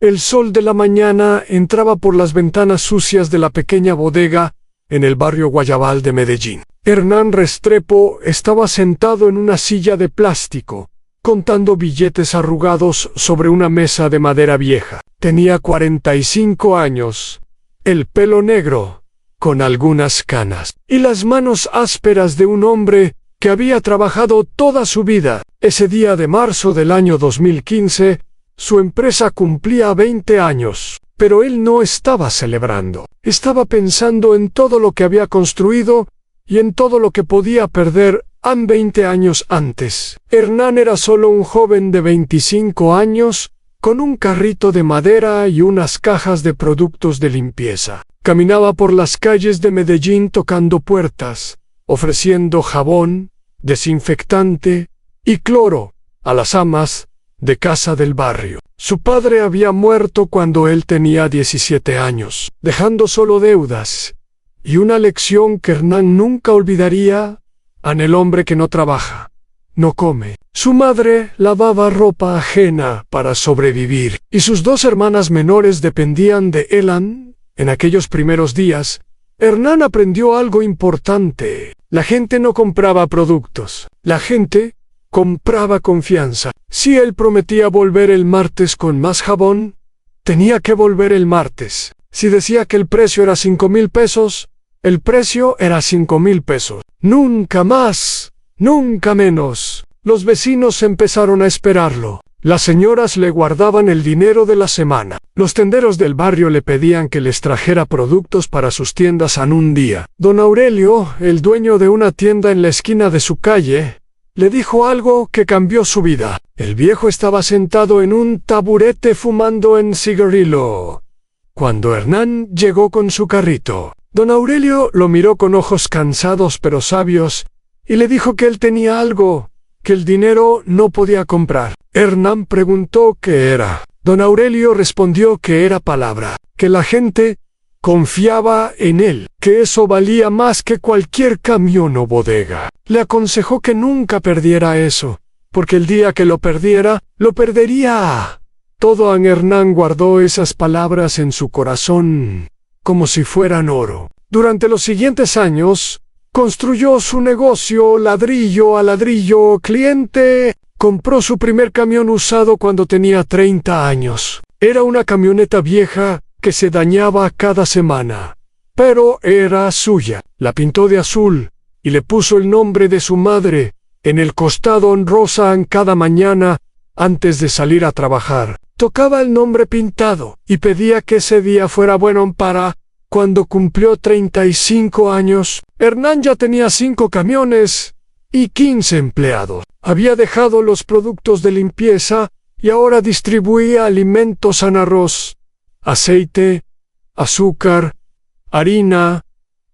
El sol de la mañana entraba por las ventanas sucias de la pequeña bodega en el barrio Guayabal de Medellín. Hernán Restrepo estaba sentado en una silla de plástico, contando billetes arrugados sobre una mesa de madera vieja. Tenía 45 años, el pelo negro, con algunas canas, y las manos ásperas de un hombre que había trabajado toda su vida. Ese día de marzo del año 2015, su empresa cumplía 20 años, pero él no estaba celebrando. Estaba pensando en todo lo que había construido y en todo lo que podía perder 20 años antes. Hernán era solo un joven de 25 años, con un carrito de madera y unas cajas de productos de limpieza. Caminaba por las calles de Medellín tocando puertas, ofreciendo jabón, desinfectante y cloro a las amas de casa del barrio. Su padre había muerto cuando él tenía 17 años, dejando solo deudas y una lección que Hernán nunca olvidaría: el hombre que no trabaja, no come. Su madre lavaba ropa ajena para sobrevivir, y sus dos hermanas menores dependían de él. En aquellos primeros días, Hernán aprendió algo importante. La gente no compraba productos, la gente compraba confianza. Si él prometía volver el martes con más jabón, tenía que volver el martes. Si decía que el precio era 5.000 pesos, el precio era 5.000 pesos. Nunca más, nunca menos. Los vecinos empezaron a esperarlo. Las señoras le guardaban el dinero de la semana. Los tenderos del barrio le pedían que les trajera productos para sus tiendas en un día. Don Aurelio, el dueño de una tienda en la esquina de su calle, le dijo algo que cambió su vida. El viejo estaba sentado en un taburete fumando un cigarrillo cuando Hernán llegó con su carrito. Don Aurelio lo miró con ojos cansados pero sabios y le dijo que él tenía algo que el dinero no podía comprar. Hernán preguntó qué era. Don Aurelio respondió que era palabra, que la gente confiaba en él, que eso valía más que cualquier camión o bodega. Le aconsejó que nunca perdiera eso, porque el día que lo perdiera, lo perdería. Todo Hernán guardó esas palabras en su corazón como si fueran oro. Durante los siguientes años, construyó su negocio ladrillo a ladrillo. Cliente compró su primer camión usado cuando tenía 30 años. Era una camioneta vieja que se dañaba cada semana, pero era suya. La pintó de azul y le puso el nombre de su madre en el costado en rosa cada mañana antes de salir a trabajar. Tocaba el nombre pintado y pedía que ese día fuera bueno para... Cuando cumplió 35 años, Hernán ya tenía 5 camiones y 15 empleados. Había dejado los productos de limpieza y ahora distribuía alimentos en arroz, aceite, azúcar, harina,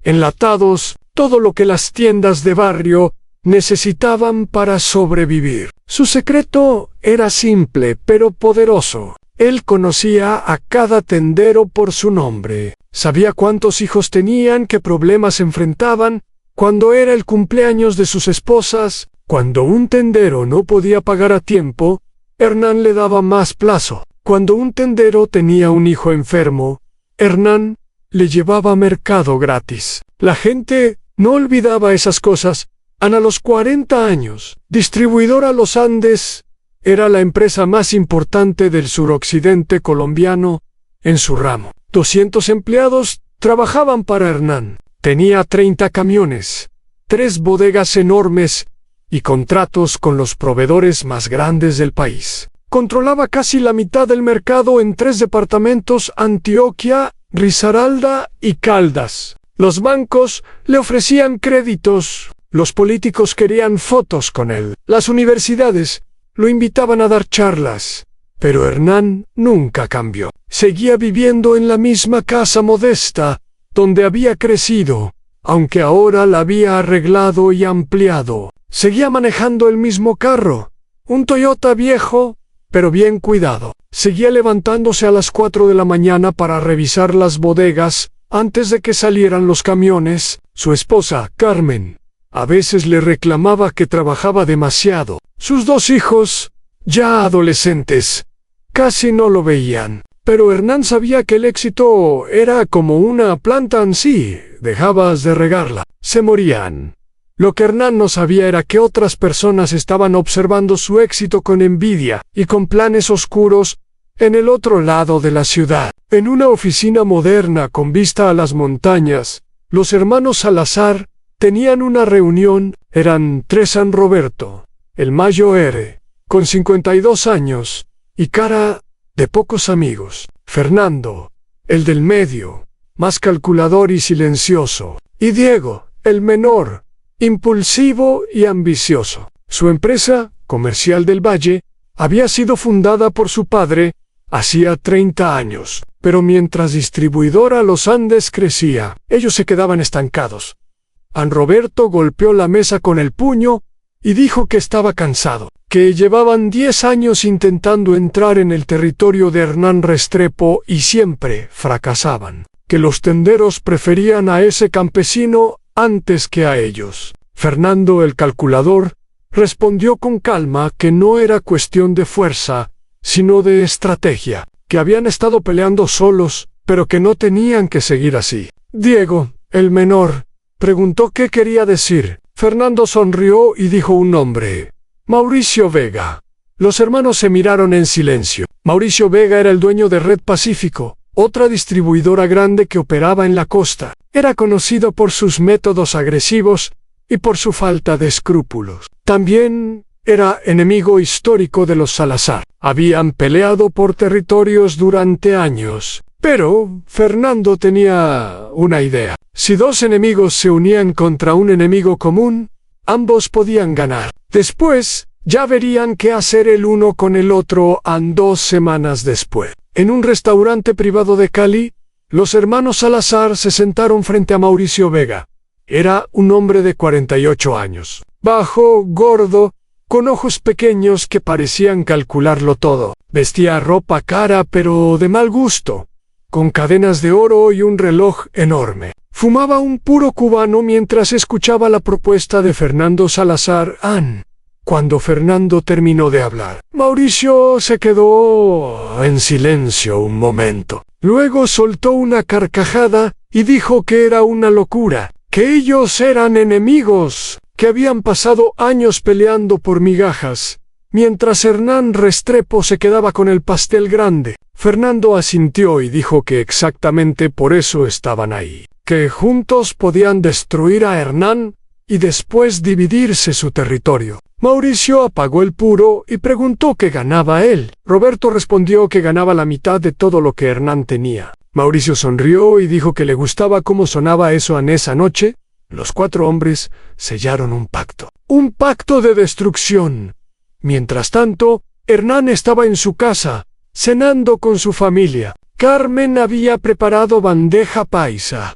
enlatados, todo lo que las tiendas de barrio necesitaban para sobrevivir. Su secreto era simple pero poderoso. Él conocía a cada tendero por su nombre. Sabía cuántos hijos tenían, qué problemas enfrentaban, cuándo era el cumpleaños de sus esposas. Cuando un tendero no podía pagar a tiempo, Hernán le daba más plazo. Cuando un tendero tenía un hijo enfermo, Hernán le llevaba mercado gratis. La gente no olvidaba esas cosas. A los 40 años, Distribuidora Los Andes era la empresa más importante del suroccidente colombiano en su ramo. 200 empleados trabajaban para Hernán. Tenía 30 camiones, 3 bodegas enormes y contratos con los proveedores más grandes del país. Controlaba casi la mitad del mercado en 3 departamentos: Antioquia, Risaralda y Caldas. Los bancos le ofrecían créditos. Los políticos querían fotos con él. Las universidades lo invitaban a dar charlas. Pero Hernán nunca cambió. Seguía viviendo en la misma casa modesta donde había crecido, aunque ahora la había arreglado y ampliado. Seguía manejando el mismo carro, un Toyota viejo, pero bien cuidado. Seguía levantándose a las 4 de la mañana para revisar las bodegas antes de que salieran los camiones. Su esposa, Carmen, a veces le reclamaba que trabajaba demasiado. Sus 2 hijos, ya adolescentes, casi no lo veían, Pero Hernán sabía que el éxito era como una planta en sí, dejabas de regarla, se morían. Lo que Hernán no sabía era que otras personas estaban observando su éxito con envidia y con planes oscuros en el otro lado de la ciudad. En una oficina moderna con vista a las montañas, los hermanos Salazar tenían una reunión. Eran tres: San Roberto, el mayor, con 52 años, y cara de pocos amigos; Fernando, el del medio, más calculador y silencioso; y Diego, el menor, impulsivo y ambicioso. Su empresa, Comercial del Valle, había sido fundada por su padre hacía 30 años, pero mientras Distribuidora Los Andes crecía, ellos se quedaban estancados. San Roberto golpeó la mesa con el puño y dijo que estaba cansado, que llevaban 10 años intentando entrar en el territorio de Hernán Restrepo y siempre fracasaban, que los tenderos preferían a ese campesino antes que a ellos. Fernando, el calculador, respondió con calma que no era cuestión de fuerza, sino de estrategia, que habían estado peleando solos, pero que no tenían que seguir así. Diego, el menor, preguntó qué quería decir. Fernando sonrió y dijo un nombre: Mauricio Vega. Los hermanos se miraron en silencio. Mauricio Vega era el dueño de Red Pacífico, otra distribuidora grande que operaba en la costa. Era conocido por sus métodos agresivos y por su falta de escrúpulos. También era enemigo histórico de los Salazar. Habían peleado por territorios durante años. Pero Fernando tenía una idea. Si dos enemigos se unían contra un enemigo común, ambos podían ganar. Después, ya verían qué hacer el uno con el otro. 2 semanas después, en un restaurante privado de Cali, los hermanos Salazar se sentaron frente a Mauricio Vega. Era un hombre de 48 años, bajo, gordo, con ojos pequeños que parecían calcularlo todo. Vestía ropa cara pero de mal gusto, con cadenas de oro y un reloj enorme. Fumaba un puro cubano mientras escuchaba la propuesta de Fernando Salazar. Cuando Fernando terminó de hablar, Mauricio se quedó en silencio un momento. Luego soltó una carcajada y dijo que era una locura, que ellos eran enemigos, que habían pasado años peleando por migajas, mientras Hernán Restrepo se quedaba con el pastel grande. Fernando asintió y dijo que exactamente por eso estaban ahí, que juntos podían destruir a Hernán y después dividirse su territorio. Mauricio apagó el puro y preguntó qué ganaba él. Roberto respondió que ganaba la mitad de todo lo que Hernán tenía. Mauricio sonrió y dijo que le gustaba cómo sonaba eso. En esa noche, los 4 hombres sellaron un pacto. Un pacto de destrucción. Mientras tanto, Hernán estaba en su casa, cenando con su familia. Carmen había preparado bandeja paisa,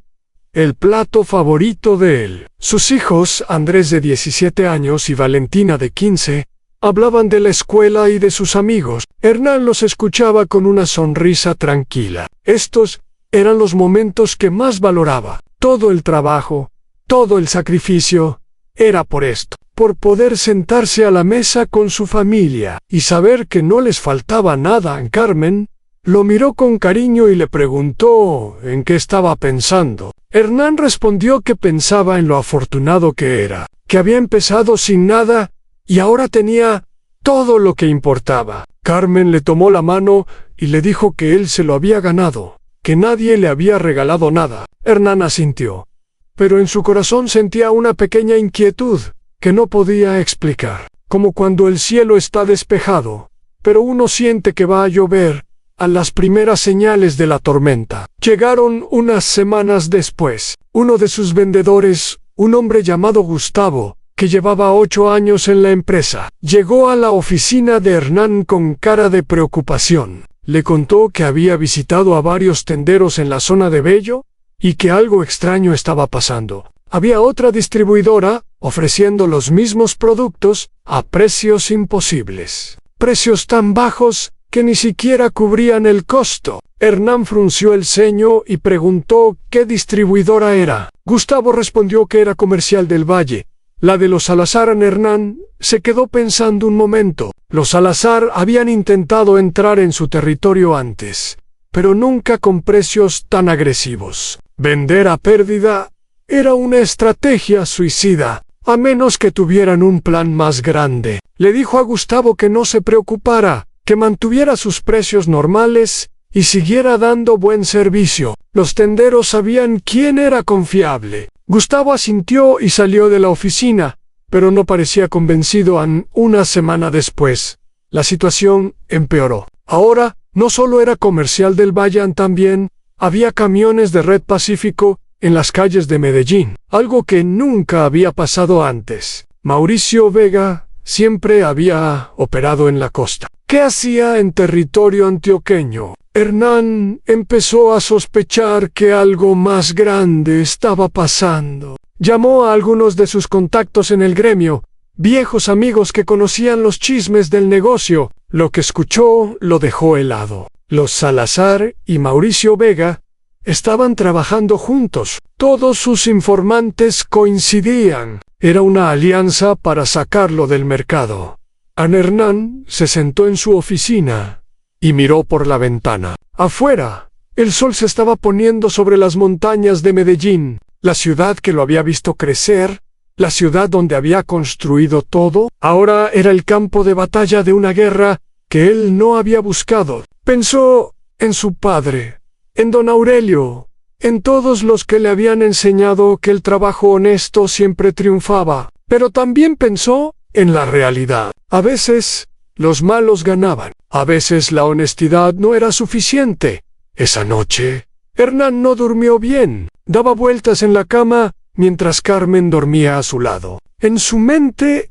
el plato favorito de él. Sus hijos, Andrés de 17 años y Valentina de 15, hablaban de la escuela y de sus amigos. Hernán los escuchaba con una sonrisa tranquila. Estos eran los momentos que más valoraba. Todo el trabajo, todo el sacrificio, era por esto, por poder sentarse a la mesa con su familia y saber que no les faltaba nada. Carmen lo miró con cariño y le preguntó en qué estaba pensando. Hernán respondió que pensaba en lo afortunado que era, que había empezado sin nada y ahora tenía todo lo que importaba. Carmen le tomó la mano y le dijo que él se lo había ganado, que nadie le había regalado nada. Hernán asintió, pero en su corazón sentía una pequeña inquietud que no podía explicar, como cuando el cielo está despejado, pero uno siente que va a llover a las primeras señales de la tormenta. Llegaron unas semanas después. Uno de sus vendedores, un hombre llamado Gustavo, que llevaba 8 años en la empresa, llegó a la oficina de Hernán con cara de preocupación. Le contó que había visitado a varios tenderos en la zona de Bello y que algo extraño estaba pasando. Había otra distribuidora ofreciendo los mismos productos a precios imposibles. Precios tan bajos que ni siquiera cubrían el costo. Hernán frunció el ceño y preguntó qué distribuidora era. Gustavo respondió que era Comercial del Valle, la de los Salazar. Hernán se quedó pensando un momento. Los Salazar habían intentado entrar en su territorio antes, pero nunca con precios tan agresivos. Vender a pérdida era una estrategia suicida, a menos que tuvieran un plan más grande. Le dijo a Gustavo que no se preocupara, que mantuviera sus precios normales y siguiera dando buen servicio. Los tenderos sabían quién era confiable. Gustavo asintió y salió de la oficina, pero no parecía convencido. Una semana después, la situación empeoró. Ahora, no solo era Comercial del Valle, también había camiones de Red Pacífico en las calles de Medellín, algo que nunca había pasado antes. Mauricio Vega siempre había operado en la costa. ¿Qué hacía en territorio antioqueño? Hernán empezó a sospechar que algo más grande estaba pasando. Llamó a algunos de sus contactos en el gremio, viejos amigos que conocían los chismes del negocio. Lo que escuchó lo dejó helado. Los Salazar y Mauricio Vega estaban trabajando juntos. Todos sus informantes coincidían. Era una alianza para sacarlo del mercado. Hernán se sentó en su oficina y miró por la ventana. Afuera, el sol se estaba poniendo sobre las montañas de Medellín, la ciudad que lo había visto crecer, la ciudad donde había construido todo. Ahora era el campo de batalla de una guerra que él no había buscado. Pensó en su padre, en don Aurelio, en todos los que le habían enseñado que el trabajo honesto siempre triunfaba, pero también pensó en la realidad. A veces los malos ganaban, a veces la honestidad no era suficiente. Esa noche, Hernán no durmió bien. Daba vueltas en la cama mientras Carmen dormía a su lado. En su mente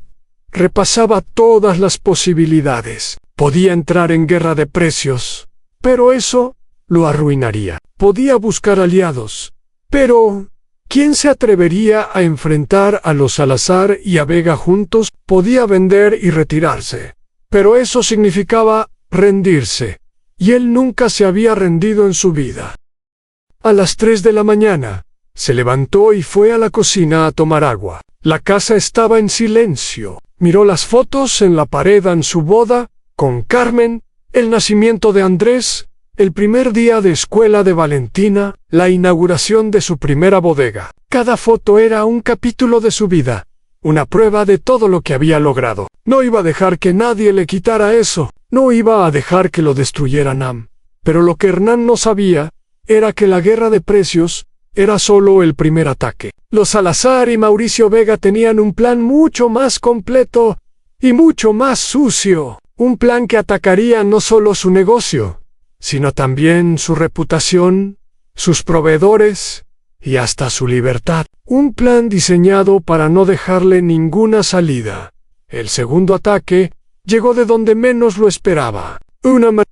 repasaba todas las posibilidades. Podía entrar en guerra de precios, pero eso lo arruinaría. Podía buscar aliados, pero ¿quién se atrevería a enfrentar a los Salazar y a Vega juntos? Podía vender y retirarse, pero eso significaba rendirse, y él nunca se había rendido en su vida. A las 3 de la mañana, se levantó y fue a la cocina a tomar agua. La casa estaba en silencio. Miró las fotos en la pared en su boda con Carmen, el nacimiento de Andrés, el primer día de escuela de Valentina, la inauguración de su primera bodega. Cada foto era un capítulo de su vida, una prueba de todo lo que había logrado. No iba a dejar que nadie le quitara eso, no iba a dejar que lo destruyeran. Pero lo que Hernán no sabía era que la guerra de precios era solo el primer ataque. Los Salazar y Mauricio Vega tenían un plan mucho más completo y mucho más sucio. Un plan que atacaría no solo su negocio, sino también su reputación, sus proveedores y hasta su libertad. Un plan diseñado para no dejarle ninguna salida. El segundo ataque llegó de donde menos lo esperaba.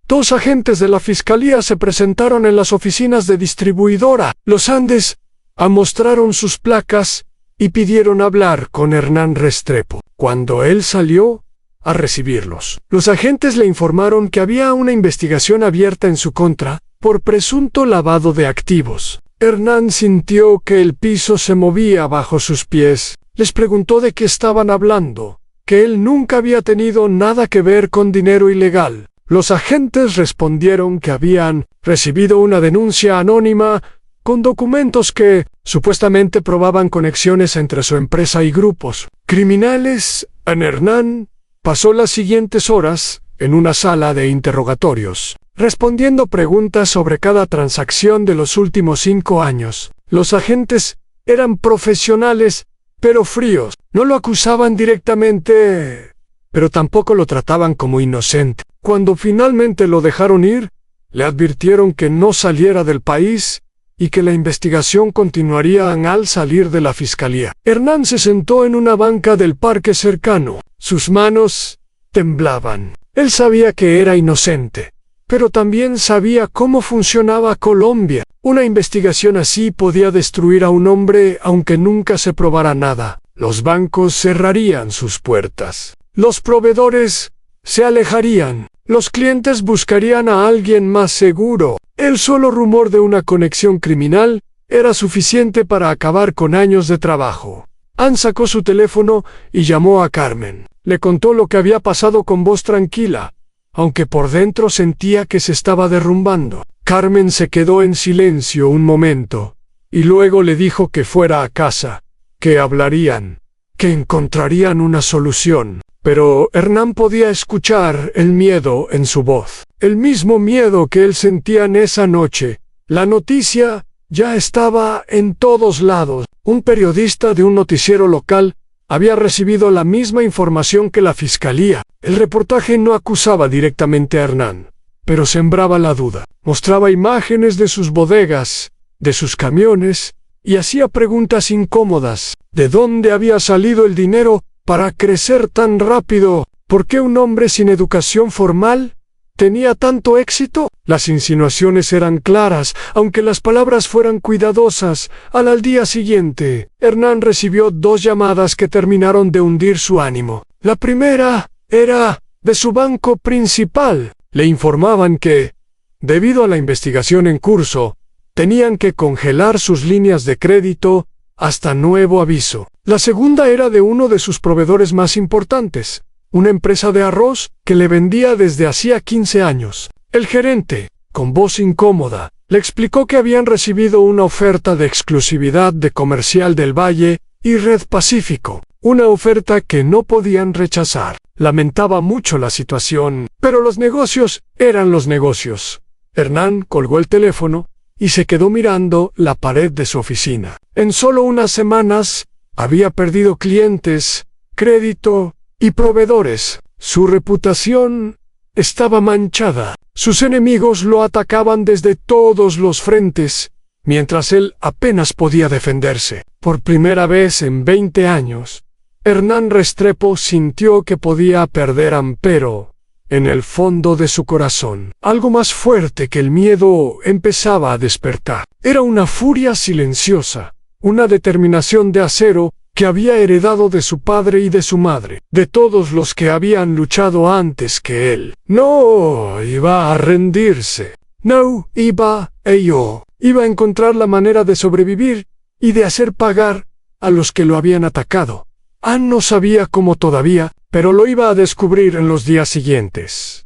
Dos agentes de la fiscalía se presentaron en las oficinas de distribuidora Los Andes, mostraron sus placas y pidieron hablar con Hernán Restrepo. Cuando él salió a recibirlos, los agentes le informaron que había una investigación abierta en su contra por presunto lavado de activos. Hernán sintió que el piso se movía bajo sus pies. Les preguntó de qué estaban hablando, que él nunca había tenido nada que ver con dinero ilegal. Los agentes respondieron que habían recibido una denuncia anónima con documentos que supuestamente probaban conexiones entre su empresa y grupos criminales. Hernán pasó las siguientes horas en una sala de interrogatorios, respondiendo preguntas sobre cada transacción de los últimos 5 años. Los agentes eran profesionales, pero fríos. No lo acusaban directamente, pero tampoco lo trataban como inocente. Cuando finalmente lo dejaron ir, le advirtieron que no saliera del país y que la investigación continuaría al salir de la fiscalía. Hernán se sentó en una banca del parque cercano. Sus manos temblaban. Él sabía que era inocente, pero también sabía cómo funcionaba Colombia. Una investigación así podía destruir a un hombre aunque nunca se probara nada. Los bancos cerrarían sus puertas. Los proveedores se alejarían. Los clientes buscarían a alguien más seguro. El solo rumor de una conexión criminal era suficiente para acabar con años de trabajo. Ann sacó su teléfono y llamó a Carmen. Le contó lo que había pasado con voz tranquila. aunque por dentro sentía que se estaba derrumbando. Carmen se quedó en silencio un momento, y luego le dijo que fuera a casa, que hablarían, que encontrarían una solución. Pero Hernán podía escuchar el miedo en su voz, el mismo miedo que él sentía en esa noche. La noticia ya estaba en todos lados. Un periodista de un noticiero local había recibido la misma información que la fiscalía. El reportaje no acusaba directamente a Hernán, pero sembraba la duda. Mostraba imágenes de sus bodegas, de sus camiones, y hacía preguntas incómodas. ¿De dónde había salido el dinero para crecer tan rápido? ¿Por qué un hombre sin educación formal tenía tanto éxito? Las insinuaciones eran claras, aunque las palabras fueran cuidadosas. Al día siguiente, Hernán recibió 2 llamadas que terminaron de hundir su ánimo. La primera era de su banco principal. Le informaban que, debido a la investigación en curso, tenían que congelar sus líneas de crédito hasta nuevo aviso. La segunda era de uno de sus proveedores más importantes, una empresa de arroz que le vendía desde hacía 15 años. El gerente, con voz incómoda, le explicó que habían recibido una oferta de exclusividad de Comercial del Valle y Red Pacífico, una oferta que no podían rechazar. Lamentaba mucho la situación, pero los negocios eran los negocios. Hernán colgó el teléfono y se quedó mirando la pared de su oficina. En solo unas semanas, había perdido clientes, crédito y proveedores. Su reputación estaba manchada. Sus enemigos lo atacaban desde todos los frentes, mientras él apenas podía defenderse. Por primera vez en 20 años, Hernán Restrepo sintió que podía perder, pero en el fondo de su corazón, algo más fuerte que el miedo empezaba a despertar. Era una furia silenciosa, una determinación de acero que había heredado de su padre y de su madre, de todos los que habían luchado antes que él. No iba a rendirse. No iba a encontrar la manera de sobrevivir y de hacer pagar a los que lo habían atacado. No sabía cómo todavía, pero lo iba a descubrir en los días siguientes.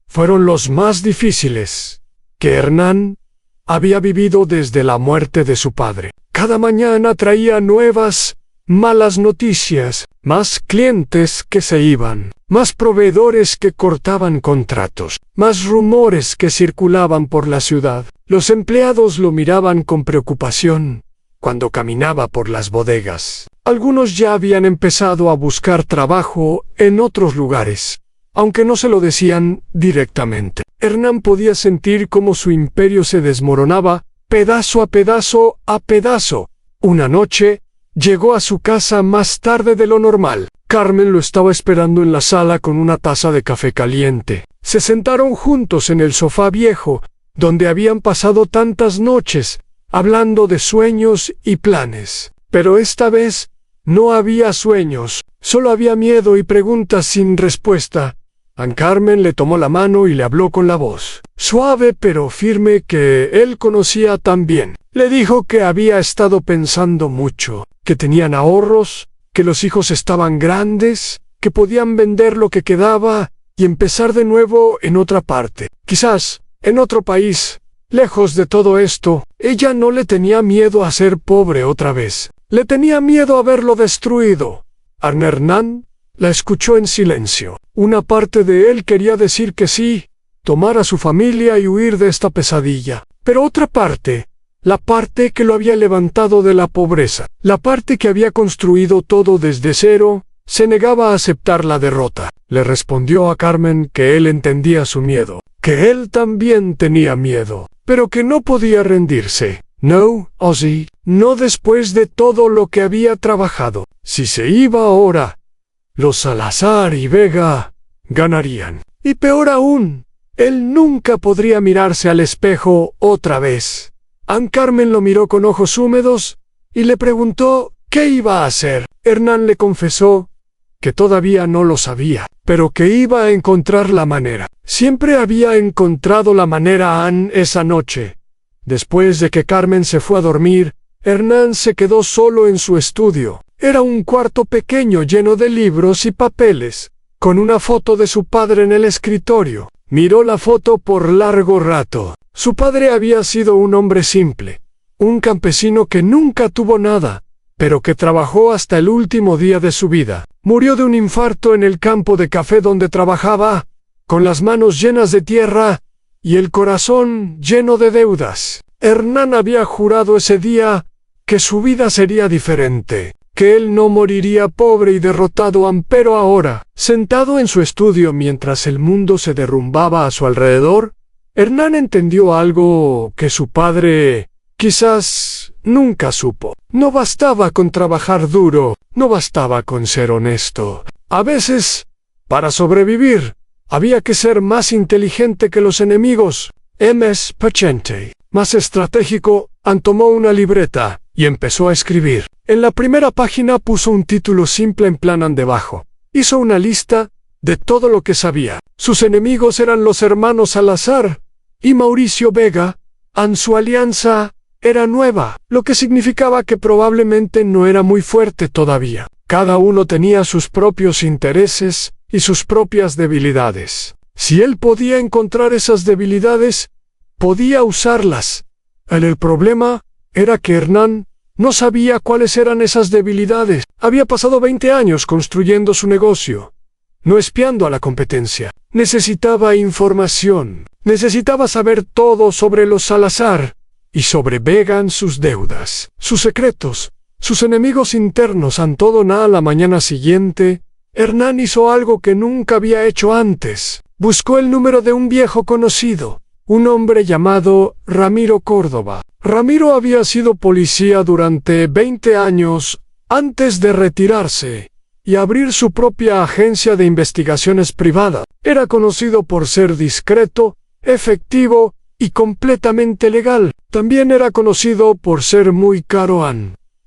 Fueron los más difíciles que Hernán había vivido desde la muerte de su padre. Cada mañana traía nuevas malas noticias, más clientes que se iban, más proveedores que cortaban contratos, más rumores que circulaban por la ciudad. Los empleados lo miraban con preocupación cuando caminaba por las bodegas. Algunos ya habían empezado a buscar trabajo en otros lugares, aunque no se lo decían directamente. Hernán podía sentir cómo su imperio se desmoronaba pedazo a pedazo a pedazo. Una noche, llegó a su casa más tarde de lo normal. Carmen lo estaba esperando en la sala con una taza de café caliente. Se sentaron juntos en el sofá viejo, donde habían pasado tantas noches, hablando de sueños y planes. Pero esta vez no había sueños, solo había miedo y preguntas sin respuesta. Carmen le tomó la mano y le habló con la voz suave pero firme que él conocía tan bien. Le dijo que había estado pensando mucho, que tenían ahorros, que los hijos estaban grandes, que podían vender lo que quedaba y empezar de nuevo en otra parte, quizás en otro país. Lejos de todo esto, ella no le tenía miedo a ser pobre otra vez. Le tenía miedo a verlo destruido. Hernán la escuchó en silencio. Una parte de él quería decir que sí, tomar a su familia y huir de esta pesadilla. Pero otra parte, la parte que lo había levantado de la pobreza, la parte que había construido todo desde cero, se negaba a aceptar la derrota. Le respondió a Carmen que él entendía su miedo, que él también tenía miedo, pero que no podía rendirse. No, Ozzy, no después de todo lo que había trabajado. Si se iba ahora, los Salazar y Vega ganarían. Y peor aún, él nunca podría mirarse al espejo otra vez. Carmen lo miró con ojos húmedos y le preguntó qué iba a hacer. Hernán le confesó que todavía no lo sabía, pero que iba a encontrar la manera. Siempre había encontrado la manera esa noche. Después de que Carmen se fue a dormir, Hernán se quedó solo en su estudio. Era un cuarto pequeño lleno de libros y papeles. con una foto de su padre en el escritorio. Miró la foto por largo rato. Su padre había sido un hombre simple, un campesino que nunca tuvo nada, pero que trabajó hasta el último día de su vida. Murió de un infarto en el campo de café donde trabajaba, con las manos llenas de tierra y el corazón lleno de deudas. Hernán había jurado ese día que su vida sería diferente, que él no moriría pobre y derrotado, pero ahora, sentado en su estudio mientras el mundo se derrumbaba a su alrededor, Hernán entendió algo que su padre quizás nunca supo. No bastaba con trabajar duro, no bastaba con ser honesto. A veces, para sobrevivir, había que ser más inteligente que los enemigos, más paciente, más estratégico. Tomó una libreta y empezó a escribir. En la primera página puso un título simple en plan debajo. Hizo una lista de todo lo que sabía. Sus enemigos eran los hermanos Salazar y Mauricio Vega. Su alianza era nueva, lo que significaba que probablemente no era muy fuerte todavía. Cada uno tenía sus propios intereses y sus propias debilidades. Si él podía encontrar esas debilidades, podía usarlas. El problema era que Hernán no sabía cuáles eran esas debilidades. Había pasado 20 años construyendo su negocio, no espiando a la competencia. Necesitaba información. Necesitaba saber todo sobre los Salazar y sobre Vega, sus deudas, sus secretos, sus enemigos internos. Todo nada. La mañana siguiente, Hernán hizo algo que nunca había hecho antes. Buscó el número de un viejo conocido, un hombre llamado Ramiro Córdoba. Ramiro había sido policía durante 20 años antes de retirarse y abrir su propia agencia de investigaciones privada. Era conocido por ser discreto, efectivo y completamente legal. También era conocido por ser muy caro.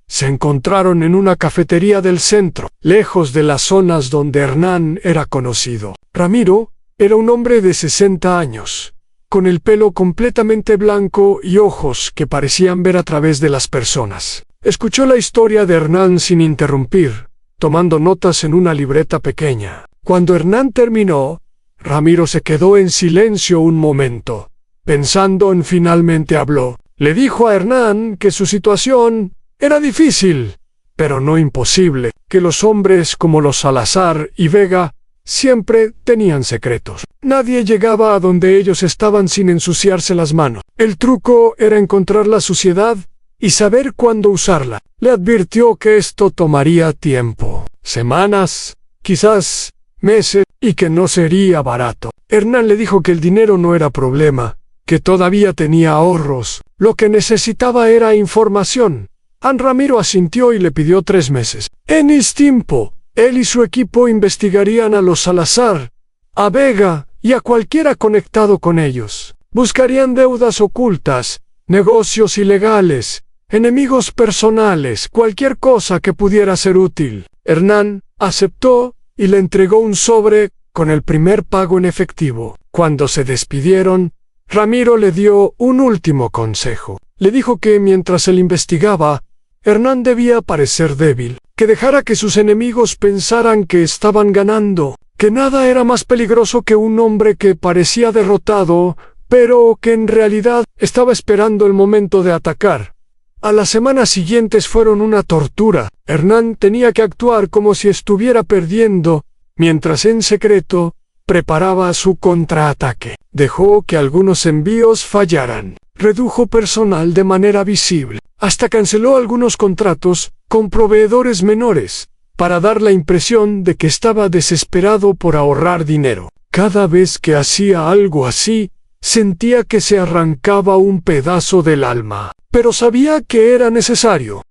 Se encontraron en una cafetería del centro, lejos de las zonas donde Hernán era conocido. Ramiro era un hombre de 60 años, con el pelo completamente blanco y ojos que parecían ver a través de las personas. Escuchó la historia de Hernán sin interrumpir, tomando notas en una libreta pequeña. Cuando Hernán terminó, Ramiro se quedó en silencio un momento, pensando. Finalmente habló. Le dijo a Hernán que su situación era difícil, pero no imposible, que los hombres como los Salazar y Vega siempre tenían secretos. Nadie llegaba a donde ellos estaban sin ensuciarse las manos. El truco era encontrar la suciedad y saber cuándo usarla. Le advirtió que esto tomaría tiempo, semanas, quizás meses, y que no sería barato. Hernán le dijo que el dinero no era problema, que todavía tenía ahorros. Lo que necesitaba era información. Ramiro asintió y le pidió 3 meses. En ese tiempo, él y su equipo investigarían a los Salazar, a Vega y a cualquiera conectado con ellos. Buscarían deudas ocultas, negocios ilegales, enemigos personales, cualquier cosa que pudiera ser útil. Hernán aceptó y le entregó un sobre con el primer pago en efectivo. Cuando se despidieron, Ramiro le dio un último consejo. Le dijo que mientras él investigaba, Hernán debía parecer débil, que dejara que sus enemigos pensaran que estaban ganando, que nada era más peligroso que un hombre que parecía derrotado, pero que en realidad estaba esperando el momento de atacar. A las semanas siguientes fueron una tortura. Hernán tenía que actuar como si estuviera perdiendo, mientras en secreto preparaba su contraataque. Dejó que algunos envíos fallaran. Redujo personal de manera visible. Hasta canceló algunos contratos con proveedores menores, para dar la impresión de que estaba desesperado por ahorrar dinero. Cada vez que hacía algo así, sentía que se arrancaba un pedazo del alma, pero sabía que era necesario.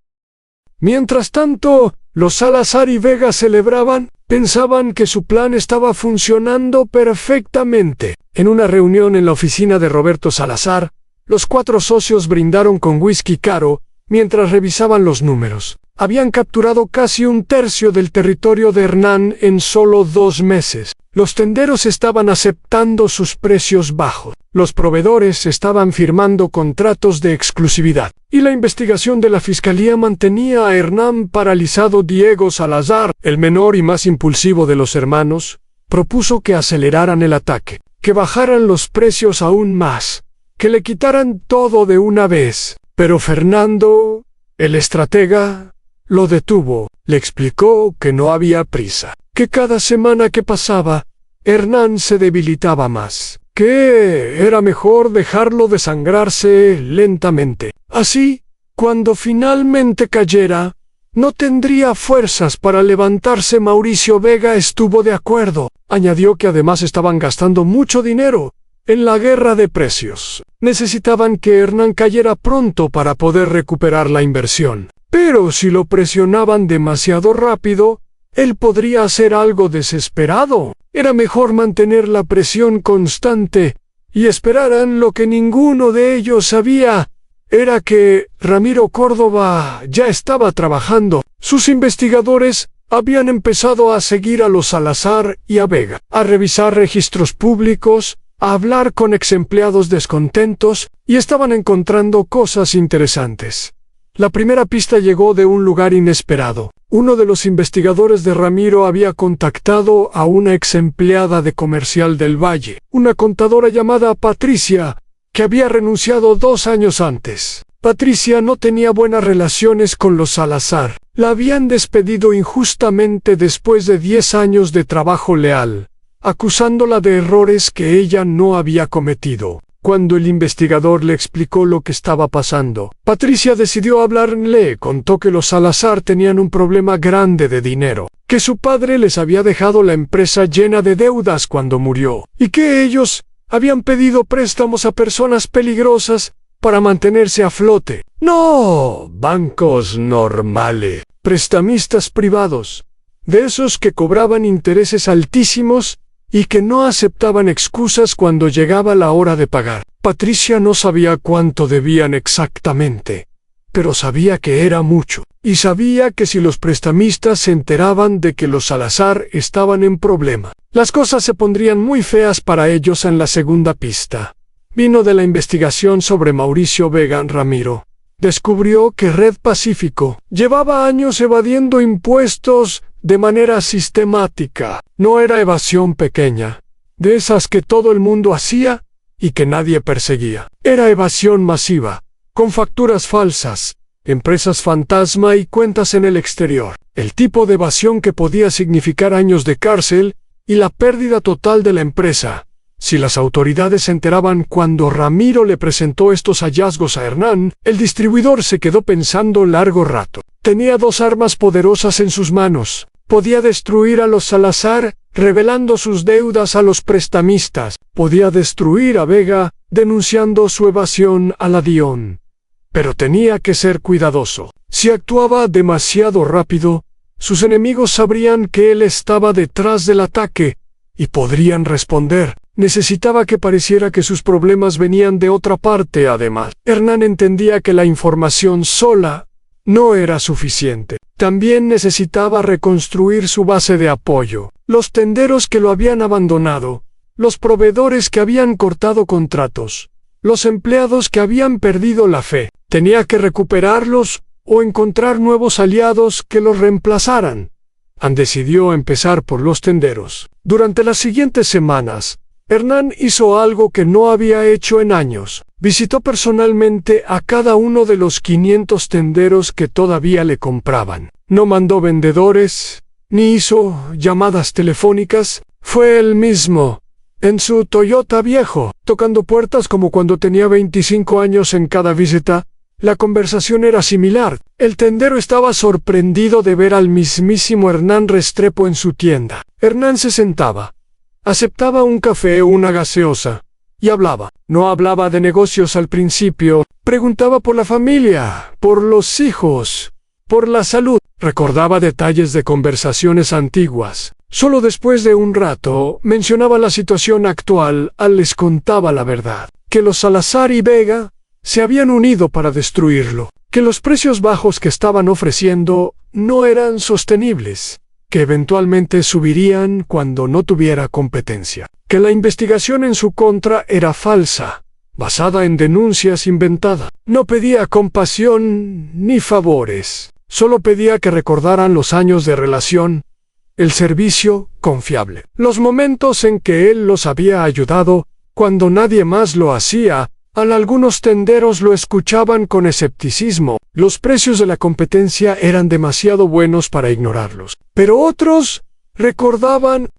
Mientras tanto, los Salazar y Vega celebraban, pensaban que su plan estaba funcionando perfectamente. En una reunión en la oficina de Roberto Salazar, los 4 socios brindaron con whisky caro mientras revisaban los números. Habían capturado casi 1/3 del territorio de Hernán en solo 2 meses. Los tenderos estaban aceptando sus precios bajos. Los proveedores estaban firmando contratos de exclusividad. Y la investigación de la fiscalía mantenía a Hernán paralizado. Diego Salazar, el menor y más impulsivo de los hermanos, propuso que aceleraran el ataque, que bajaran los precios aún más, que le quitaran todo de una vez. Pero Fernando, el estratega, lo detuvo. Le explicó que no había prisa, que cada semana que pasaba, Hernán se debilitaba más, que era mejor dejarlo desangrarse lentamente. Así, cuando finalmente cayera, no tendría fuerzas para levantarse. Mauricio Vega estuvo de acuerdo. Añadió que además estaban gastando mucho dinero en la guerra de precios. Necesitaban que Hernán cayera pronto para poder recuperar la inversión. Pero si lo presionaban demasiado rápido, él podría hacer algo desesperado. Era mejor mantener la presión constante y esperaran. Lo que ninguno de ellos sabía era que Ramiro Córdoba ya estaba trabajando. Sus investigadores habían empezado a seguir a los Salazar y a Vega, a revisar registros públicos, a hablar con exempleados descontentos, y estaban encontrando cosas interesantes. La primera pista llegó de un lugar inesperado. Uno de los investigadores de Ramiro había contactado a una exempleada de Comercial del Valle, una contadora llamada Patricia, que había renunciado 2 años antes. Patricia no tenía buenas relaciones con los Salazar. La habían despedido injustamente después de 10 años de trabajo leal, acusándola de errores que ella no había cometido. Cuando el investigador le explicó lo que estaba pasando, Patricia decidió hablarle. Contó que los Salazar tenían un problema grande de dinero, que su padre les había dejado la empresa llena de deudas cuando murió, y que ellos habían pedido préstamos a personas peligrosas para mantenerse a flote. No bancos normales, prestamistas privados, de esos que cobraban intereses altísimos y que no aceptaban excusas cuando llegaba la hora de pagar. Patricia no sabía cuánto debían exactamente, pero sabía que era mucho, y sabía que si los prestamistas se enteraban de que los Salazar estaban en problema, las cosas se pondrían muy feas para ellos. En la segunda pista vino de la investigación sobre Mauricio Vega. Ramiro descubrió que Red Pacífico llevaba años evadiendo impuestos de manera sistemática. No era evasión pequeña, de esas que todo el mundo hacía y que nadie perseguía. Era evasión masiva, con facturas falsas, empresas fantasma y cuentas en el exterior. El tipo de evasión que podía significar años de cárcel y la pérdida total de la empresa. Si las autoridades se enteraban cuando Ramiro le presentó estos hallazgos a Hernán, el distribuidor se quedó pensando largo rato. Tenía 2 armas poderosas en sus manos. Podía destruir a los Salazar, revelando sus deudas a los prestamistas. Podía destruir a Vega, denunciando su evasión a la DION. Pero tenía que ser cuidadoso. Si actuaba demasiado rápido, sus enemigos sabrían que él estaba detrás del ataque y podrían responder. Necesitaba que pareciera que sus problemas venían de otra parte. Además, Hernán entendía que la información sola no era suficiente. También necesitaba reconstruir su base de apoyo. Los tenderos que lo habían abandonado, los proveedores que habían cortado contratos, los empleados que habían perdido la fe. Tenía que recuperarlos o encontrar nuevos aliados que los reemplazaran. Decidió empezar por los tenderos. Durante las siguientes semanas, Hernán hizo algo que no había hecho en años. Visitó personalmente a cada uno de los 500 tenderos que todavía le compraban. No mandó vendedores, ni hizo llamadas telefónicas. Fue él mismo, en su Toyota viejo, tocando puertas como cuando tenía 25 años. En cada visita, la conversación era similar. El tendero estaba sorprendido de ver al mismísimo Hernán Restrepo en su tienda. Hernán se sentaba, aceptaba un café o una gaseosa, y hablaba. No hablaba de negocios al principio, preguntaba por la familia, por los hijos, por la salud. Recordaba detalles de conversaciones antiguas. Solo después de un rato mencionaba la situación actual. Les contaba la verdad, que los Salazar y Vega se habían unido para destruirlo, que los precios bajos que estaban ofreciendo no eran sostenibles, que eventualmente subirían cuando no tuviera competencia, que la investigación en su contra era falsa, basada en denuncias inventadas. No pedía compasión ni favores, solo pedía que recordaran los años de relación el servicio confiable. Los momentos en que él los había ayudado, cuando nadie más lo hacía, algunos tenderos lo escuchaban con escepticismo. Los precios de la competencia eran demasiado buenos para ignorarlos. Pero otros recordaban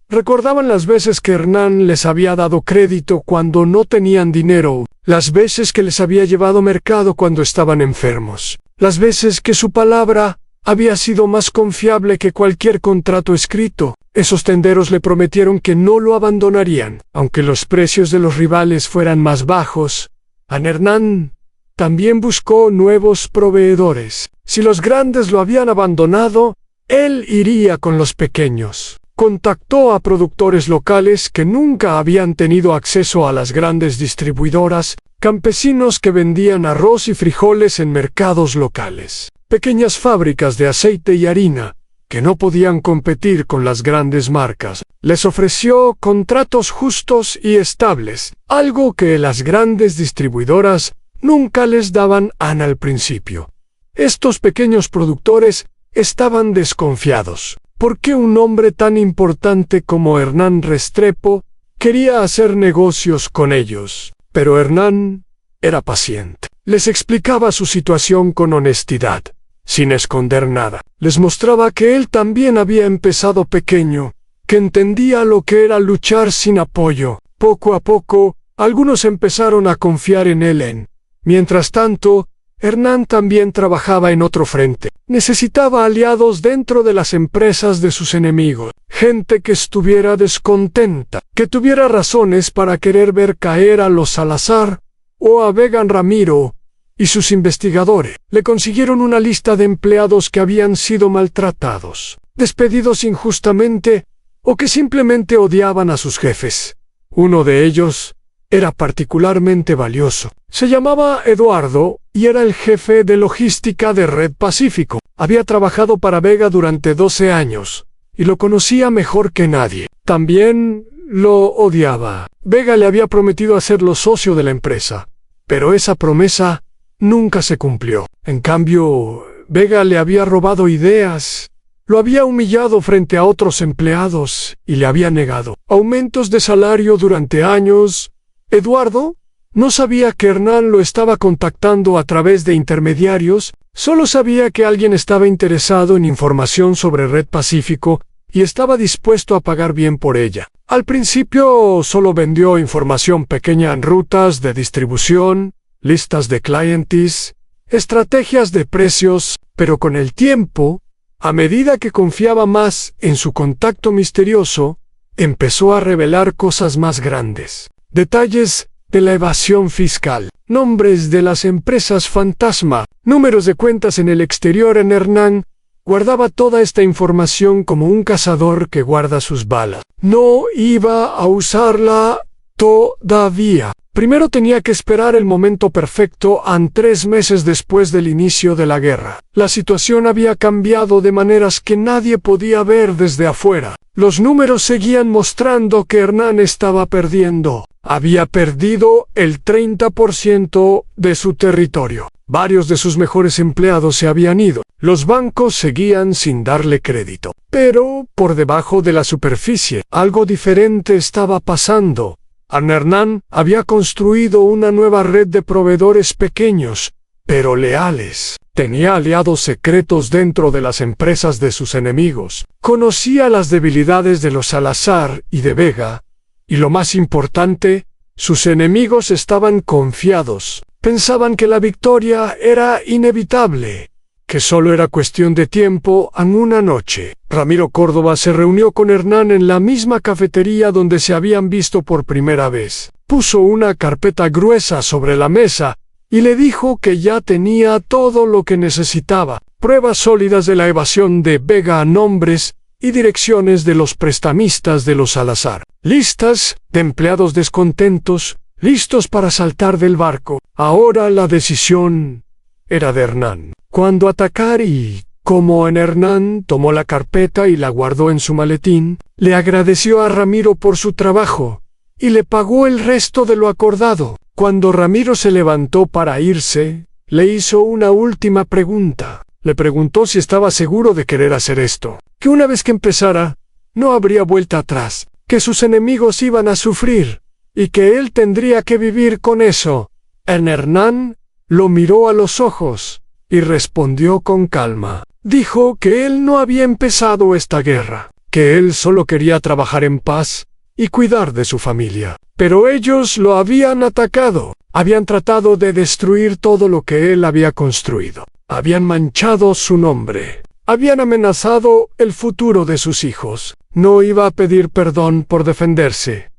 las veces que Hernán les había dado crédito cuando no tenían dinero, las veces que les había llevado mercado cuando estaban enfermos, las veces que su palabra había sido más confiable que cualquier contrato escrito. Esos tenderos le prometieron que no lo abandonarían, aunque los precios de los rivales fueran más bajos. Hernán también buscó nuevos proveedores. Si los grandes lo habían abandonado, él iría con los pequeños. Contactó a productores locales que nunca habían tenido acceso a las grandes distribuidoras, campesinos que vendían arroz y frijoles en mercados locales, pequeñas fábricas de aceite y harina, que no podían competir con las grandes marcas. Les ofreció contratos justos y estables, algo que las grandes distribuidoras nunca les daban al principio. Estos pequeños productores estaban desconfiados. ¿Por qué un hombre tan importante como Hernán Restrepo quería hacer negocios con ellos? Pero Hernán era paciente. Les explicaba su situación con honestidad, sin esconder nada. Les mostraba que él también había empezado pequeño, que entendía lo que era luchar sin apoyo. Poco a poco, algunos empezaron a confiar en él. Mientras tanto, Hernán también trabajaba en otro frente. Necesitaba aliados dentro de las empresas de sus enemigos, gente que estuviera descontenta, que tuviera razones para querer ver caer a los Salazar o a Vega Ramiro y sus investigadores. Le consiguieron una lista de empleados que habían sido maltratados, despedidos injustamente o que simplemente odiaban a sus jefes. Uno de ellos era particularmente valioso. Se llamaba Eduardo y era el jefe de logística de Red Pacífico. Había trabajado para Vega durante 12 años y lo conocía mejor que nadie. También lo odiaba. Vega le había prometido hacerlo socio de la empresa, pero esa promesa nunca se cumplió. En cambio, Vega le había robado ideas, lo había humillado frente a otros empleados y le había negado aumentos de salario durante años. Eduardo no sabía que Hernán lo estaba contactando a través de intermediarios, solo sabía que alguien estaba interesado en información sobre Red Pacífico y estaba dispuesto a pagar bien por ella. Al principio solo vendió información pequeña en rutas de distribución, listas de clientes, estrategias de precios, pero con el tiempo, a medida que confiaba más en su contacto misterioso, empezó a revelar cosas más grandes. Detalles de la evasión fiscal, nombres de las empresas fantasma, números de cuentas en el exterior. Hernán guardaba toda esta información como un cazador que guarda sus balas. No iba a usarla todavía. Primero tenía que esperar el momento perfecto. 3 meses después del inicio de la guerra, la situación había cambiado de maneras que nadie podía ver desde afuera. Los números seguían mostrando que Hernán estaba perdiendo. Había perdido el 30% de su territorio. Varios de sus mejores empleados se habían ido. Los bancos seguían sin darle crédito. Pero, por debajo de la superficie, algo diferente estaba pasando. Hernán había construido una nueva red de proveedores pequeños, pero leales. Tenía aliados secretos dentro de las empresas de sus enemigos. Conocía las debilidades de los Salazar y de Vega. Y lo más importante, sus enemigos estaban confiados. Pensaban que la victoria era inevitable, que solo era cuestión de tiempo. En una noche, Ramiro Córdoba se reunió con Hernán en la misma cafetería donde se habían visto por primera vez. Puso una carpeta gruesa sobre la mesa y le dijo que ya tenía todo lo que necesitaba. Pruebas sólidas de la evasión de Vega a nombres y direcciones de los prestamistas de los Salazar. Listas de empleados descontentos, listos para saltar del barco. Ahora la decisión era de Hernán. Cuándo atacar y cómo. Hernán tomó la carpeta y la guardó en su maletín, le agradeció a Ramiro por su trabajo y le pagó el resto de lo acordado. Cuando Ramiro se levantó para irse, le hizo una última pregunta. Le preguntó si estaba seguro de querer hacer esto, que una vez que empezara, no habría vuelta atrás, que sus enemigos iban a sufrir, y que él tendría que vivir con eso. Hernán lo miró a los ojos, y respondió con calma. Dijo que él no había empezado esta guerra, que él solo quería trabajar en paz y cuidar de su familia. Pero ellos lo habían atacado, habían tratado de destruir todo lo que él había construido. Habían manchado su nombre, habían amenazado el futuro de sus hijos. No iba a pedir perdón por defenderse.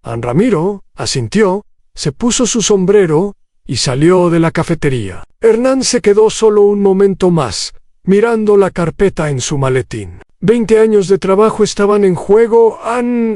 Ramiro asintió, se puso su sombrero y salió de la cafetería. Hernán se quedó solo un momento más, mirando la carpeta en su maletín. 20 años de trabajo estaban en juego.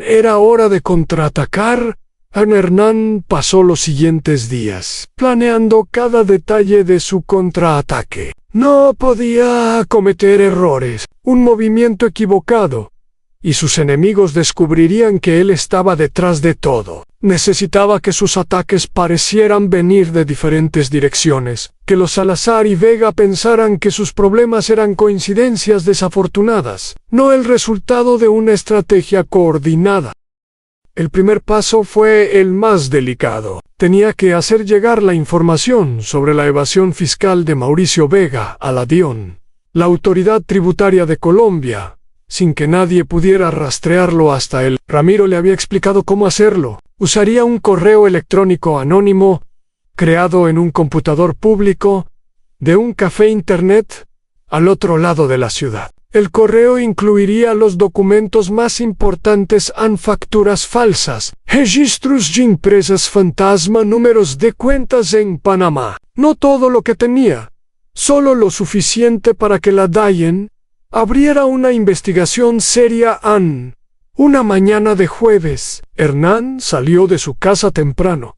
Era hora de contraatacar. Hernán pasó los siguientes días, planeando cada detalle de su contraataque. No podía cometer errores, un movimiento equivocado, y sus enemigos descubrirían que él estaba detrás de todo. Necesitaba que sus ataques parecieran venir de diferentes direcciones, que los Salazar y Vega pensaran que sus problemas eran coincidencias desafortunadas, no el resultado de una estrategia coordinada. El primer paso fue el más delicado. Tenía que hacer llegar la información sobre la evasión fiscal de Mauricio Vega a la DION, la autoridad tributaria de Colombia, sin que nadie pudiera rastrearlo hasta él. Ramiro le había explicado cómo hacerlo. Usaría un correo electrónico anónimo, creado en un computador público, de un café internet, al otro lado de la ciudad. El correo incluiría los documentos más importantes: facturas falsas, registros de empresas fantasma, números de cuentas en Panamá. No todo lo que tenía, solo lo suficiente para que la DION abriera una investigación seria. Una mañana de jueves, Hernán salió de su casa temprano,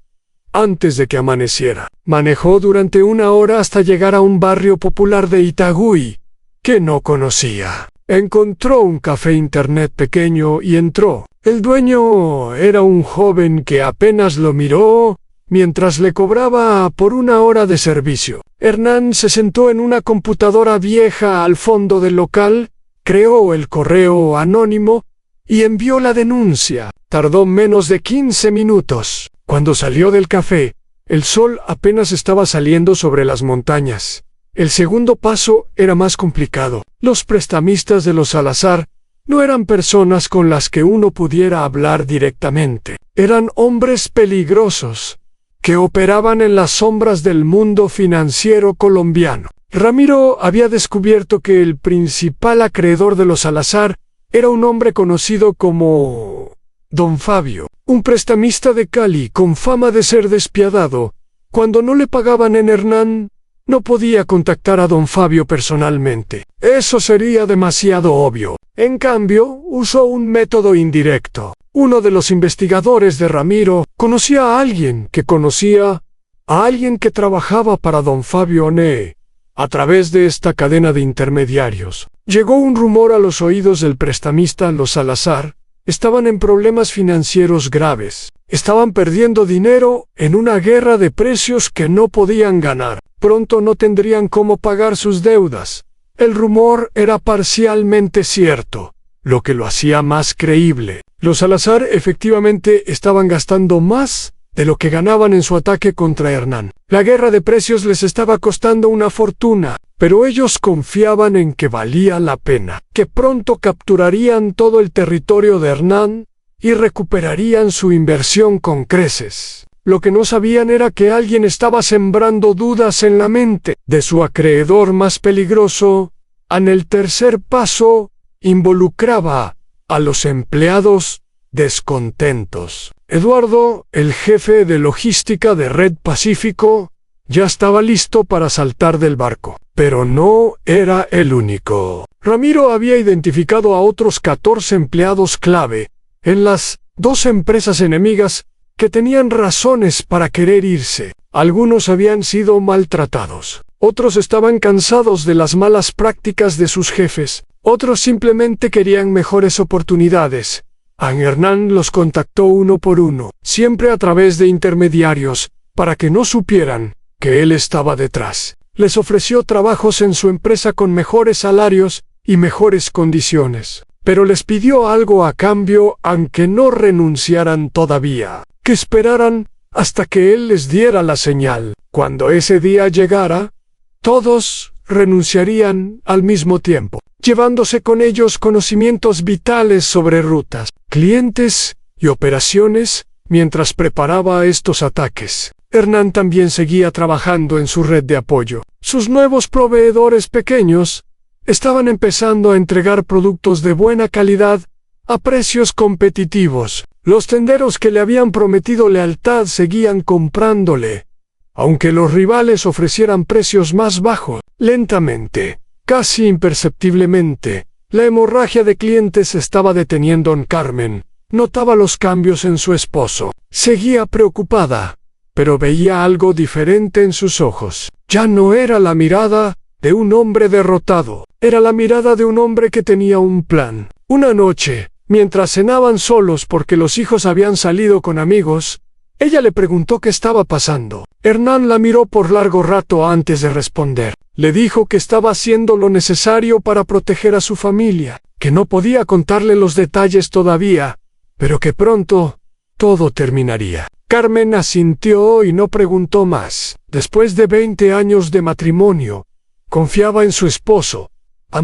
antes de que amaneciera. Manejó durante 1 hora hasta llegar a un barrio popular de Itagüí, que no conocía. Encontró un café internet pequeño y entró. El dueño era un joven que apenas lo miró mientras le cobraba por 1 hora de servicio. Hernán se sentó en una computadora vieja al fondo del local, creó el correo anónimo y envió la denuncia. Tardó menos de 15 minutos. Cuando salió del café, el sol apenas estaba saliendo sobre las montañas. El segundo paso era más complicado. Los prestamistas de los Salazar no eran personas con las que uno pudiera hablar directamente. Eran hombres peligrosos, que operaban en las sombras del mundo financiero colombiano. Ramiro había descubierto que el principal acreedor de los Salazar era un hombre conocido como Don Fabio, un prestamista de Cali con fama de ser despiadado. Cuando no le pagaban en Hernán, no podía contactar a Don Fabio personalmente. Eso sería demasiado obvio. En cambio, usó un método indirecto. Uno de los investigadores de Ramiro conocía a alguien que conocía a alguien que trabajaba para Don Fabio Oné. A través de esta cadena de intermediarios, llegó un rumor a los oídos del prestamista. Los Salazar estaban en problemas financieros graves. Estaban perdiendo dinero en una guerra de precios que no podían ganar. Pronto no tendrían cómo pagar sus deudas. El rumor era parcialmente cierto, lo que lo hacía más creíble. Los Salazar efectivamente estaban gastando más de lo que ganaban en su ataque contra Hernán. La guerra de precios les estaba costando una fortuna, pero ellos confiaban en que valía la pena, que pronto capturarían todo el territorio de Hernán y recuperarían su inversión con creces. Lo que no sabían era que alguien estaba sembrando dudas en la mente de su acreedor más peligroso. El tercer paso involucraba a los empleados descontentos. Eduardo, el jefe de logística de Red Pacífico, ya estaba listo para saltar del barco, pero no era el único. Ramiro había identificado a otros 14 empleados clave en las 2 empresas enemigas que tenían razones para querer irse. Algunos habían sido maltratados, otros estaban cansados de las malas prácticas de sus jefes, otros simplemente querían mejores oportunidades. Hernán los contactó uno por uno, siempre a través de intermediarios, para que no supieran que él estaba detrás. Les ofreció trabajos en su empresa con mejores salarios y mejores condiciones. pero les pidió algo a cambio, aunque no renunciaran todavía, que esperaran hasta que él les diera la señal. Cuando ese día llegara, todos renunciarían al mismo tiempo, llevándose con ellos conocimientos vitales sobre rutas, clientes y operaciones mientras preparaba estos ataques. Hernán también seguía trabajando en su red de apoyo. Sus nuevos proveedores pequeños estaban empezando a entregar productos de buena calidad a precios competitivos. Los tenderos que le habían prometido lealtad seguían comprándole, aunque los rivales ofrecieran precios más bajos. Lentamente, casi imperceptiblemente, la hemorragia de clientes se estaba deteniendo en Carmen. Notaba los cambios en su esposo. Seguía preocupada, pero veía algo diferente en sus ojos. Ya no era la mirada de un hombre derrotado, era la mirada de un hombre que tenía un plan. Una noche, mientras cenaban solos porque los hijos habían salido con amigos, ella le preguntó qué estaba pasando. Hernán la miró por largo rato antes de responder. Le dijo que estaba haciendo lo necesario para proteger a su familia, que no podía contarle los detalles todavía, pero que pronto todo terminaría. Carmen asintió y no preguntó más. Después de 20 años de matrimonio, confiaba en su esposo.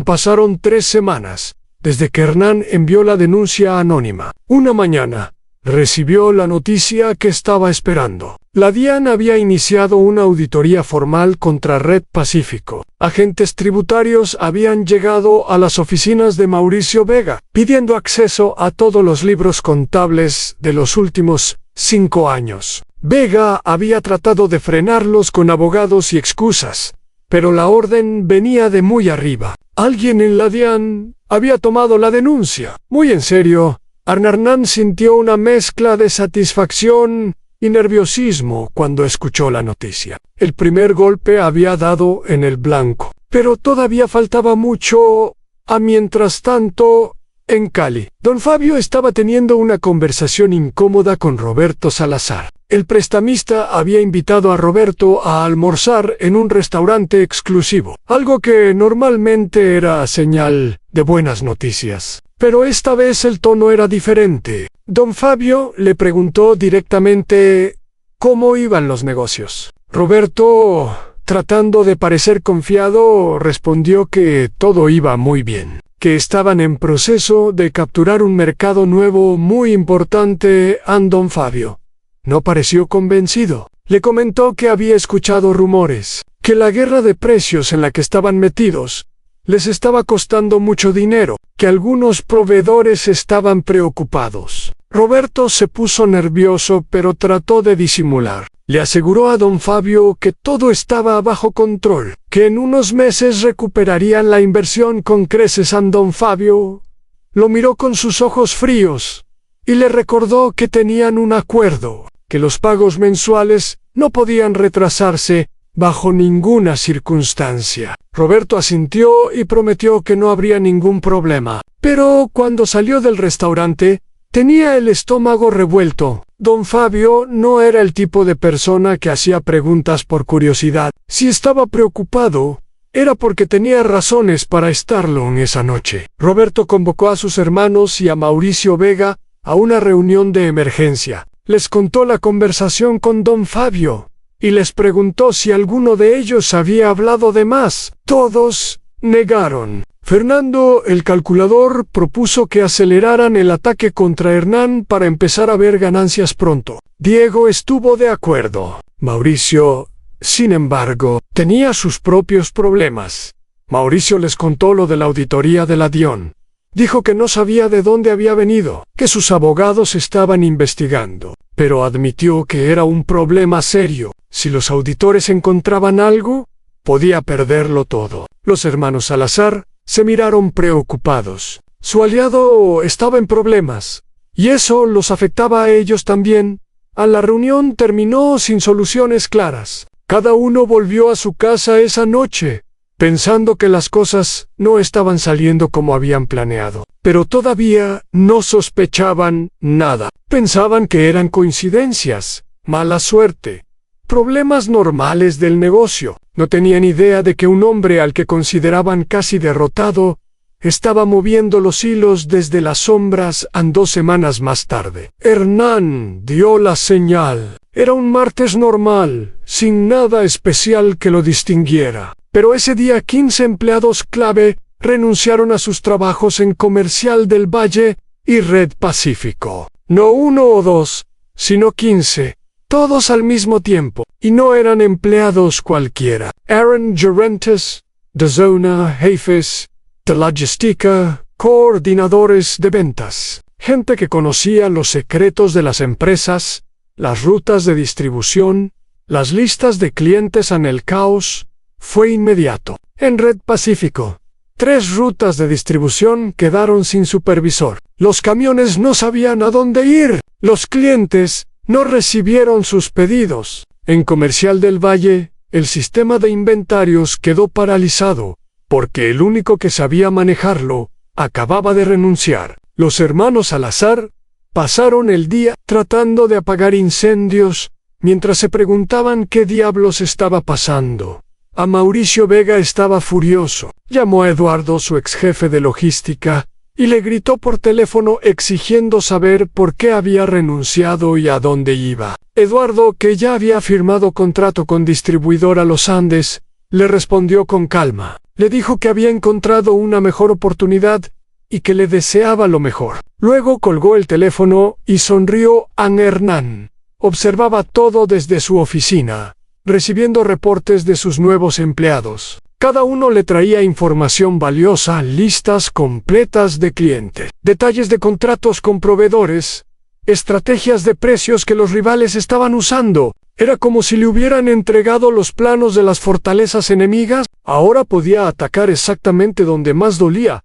Pasaron 3 semanas desde que Hernán envió la denuncia anónima. Una mañana, recibió la noticia que estaba esperando. La DIAN había iniciado una auditoría formal contra Red Pacífico. Agentes tributarios habían llegado a las oficinas de Mauricio Vega, pidiendo acceso a todos los libros contables de los últimos 5 años. Vega había tratado de frenarlos con abogados y excusas, pero la orden venía de muy arriba. Alguien en la DIAN había tomado la denuncia. Muy en serio, Hernán sintió una mezcla de satisfacción y nerviosismo cuando escuchó la noticia. El primer golpe había dado en el blanco, pero todavía faltaba mucho. Mientras tanto, en Cali, don Fabio estaba teniendo una conversación incómoda con Roberto Salazar. El prestamista había invitado a Roberto a almorzar en un restaurante exclusivo, algo que normalmente era señal de buenas noticias. Pero esta vez el tono era diferente. Don Fabio le preguntó directamente cómo iban los negocios. Roberto, tratando de parecer confiado, respondió que todo iba muy bien, que estaban en proceso de capturar un mercado nuevo muy importante. Don Fabio no pareció convencido. Le comentó que había escuchado rumores, que la guerra de precios en la que estaban metidos les estaba costando mucho dinero, que algunos proveedores estaban preocupados. Roberto se puso nervioso, pero trató de disimular. Le aseguró a don Fabio que todo estaba bajo control, que en unos meses recuperarían la inversión con creces. Don Fabio lo miró con sus ojos fríos y le recordó que tenían un acuerdo, que los pagos mensuales no podían retrasarse bajo ninguna circunstancia. Roberto asintió y prometió que no habría ningún problema. Pero cuando salió del restaurante, tenía el estómago revuelto. Don Fabio no era el tipo de persona que hacía preguntas por curiosidad. Si estaba preocupado, era porque tenía razones para estarlo en esa noche. Roberto convocó a sus hermanos y a Mauricio Vega a una reunión de emergencia. Les contó la conversación con don Fabio y les preguntó si alguno de ellos había hablado de más. Todos negaron. Fernando, el calculador, propuso que aceleraran el ataque contra Hernán para empezar a ver ganancias pronto. Diego estuvo de acuerdo. Mauricio, sin embargo, tenía sus propios problemas. Mauricio les contó lo de la auditoría de la DIAN. Dijo que no sabía de dónde había venido, que sus abogados estaban investigando, pero admitió que era un problema serio. Si los auditores encontraban algo, podía perderlo todo. Los hermanos Salazar se miraron preocupados. Su aliado estaba en problemas, y eso los afectaba a ellos también. La reunión terminó sin soluciones claras. Cada uno volvió a su casa esa noche, pensando que las cosas no estaban saliendo como habían planeado. Pero todavía no sospechaban nada. Pensaban que eran coincidencias, mala suerte, problemas normales del negocio. No tenían idea de que un hombre al que consideraban casi derrotado estaba moviendo los hilos desde las sombras 2 semanas más tarde. Hernán dio la señal. Era un martes normal, sin nada especial que lo distinguiera. Pero ese día 15 empleados clave renunciaron a sus trabajos en Comercial del Valle y Red Pacífico. No 1 o 2, sino 15. Todos al mismo tiempo. Y no eran empleados cualquiera. Eran gerentes de zona, jefes de logística, coordinadores de ventas. Gente que conocía los secretos de las empresas, las rutas de distribución, las listas de clientes en el caos. Fue inmediato. En Red Pacífico, 3 rutas de distribución quedaron sin supervisor. Los camiones no sabían a dónde ir. Los clientes no recibieron sus pedidos. En Comercial del Valle, el sistema de inventarios quedó paralizado, porque el único que sabía manejarlo acababa de renunciar. Los hermanos Salazar pasaron el día tratando de apagar incendios, mientras se preguntaban qué diablos estaba pasando. A Mauricio Vega estaba furioso. Llamó a Eduardo, su ex jefe de logística, y le gritó por teléfono exigiendo saber por qué había renunciado y a dónde iba. Eduardo, que ya había firmado contrato con Distribuidora Los Andes, le respondió con calma. Le dijo que había encontrado una mejor oportunidad y que le deseaba lo mejor. Luego colgó el teléfono y sonrió a Hernán. Observaba todo desde su oficina, recibiendo reportes de sus nuevos empleados. Cada uno le traía información valiosa, listas completas de clientes, detalles de contratos con proveedores, estrategias de precios que los rivales estaban usando. Era como si le hubieran entregado los planos de las fortalezas enemigas. Ahora podía atacar exactamente donde más dolía.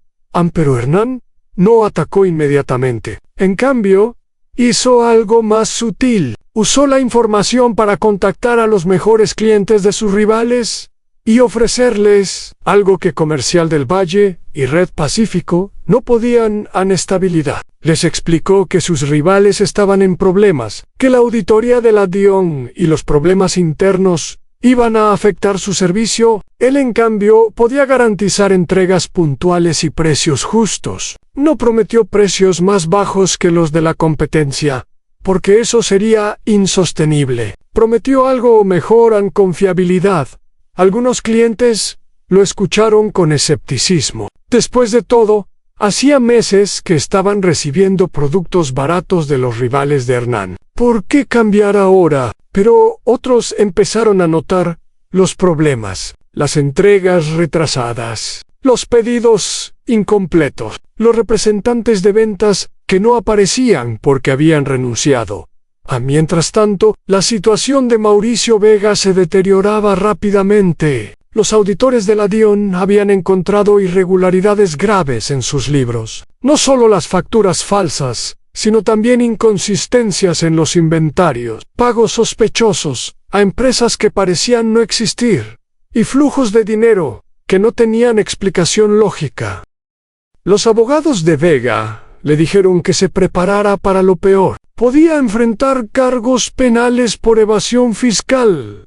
Pero Hernán no atacó inmediatamente. En cambio, hizo algo más sutil. Usó la información para contactar a los mejores clientes de sus rivales y ofrecerles algo que Comercial del Valle y Red Pacífico no podían: estabilidad. Les explicó que sus rivales estaban en problemas, que la auditoría de la DION y los problemas internos iban a afectar su servicio. Él, en cambio, podía garantizar entregas puntuales y precios justos. No prometió precios más bajos que los de la competencia, porque eso sería insostenible. Prometió algo mejor en confiabilidad. Algunos clientes lo escucharon con escepticismo. Después de todo, hacía meses que estaban recibiendo productos baratos de los rivales de Hernán. ¿Por qué cambiar ahora? Pero otros empezaron a notar los problemas, las entregas retrasadas, los pedidos incompletos, los representantes de ventas que no aparecían porque habían renunciado. Mientras tanto, la situación de Mauricio Vega se deterioraba rápidamente. Los auditores de la DION habían encontrado irregularidades graves en sus libros. No solo las facturas falsas, sino también inconsistencias en los inventarios, pagos sospechosos a empresas que parecían no existir, y flujos de dinero que no tenían explicación lógica. Los abogados de Vega le dijeron que se preparara para lo peor. Podía enfrentar cargos penales por evasión fiscal.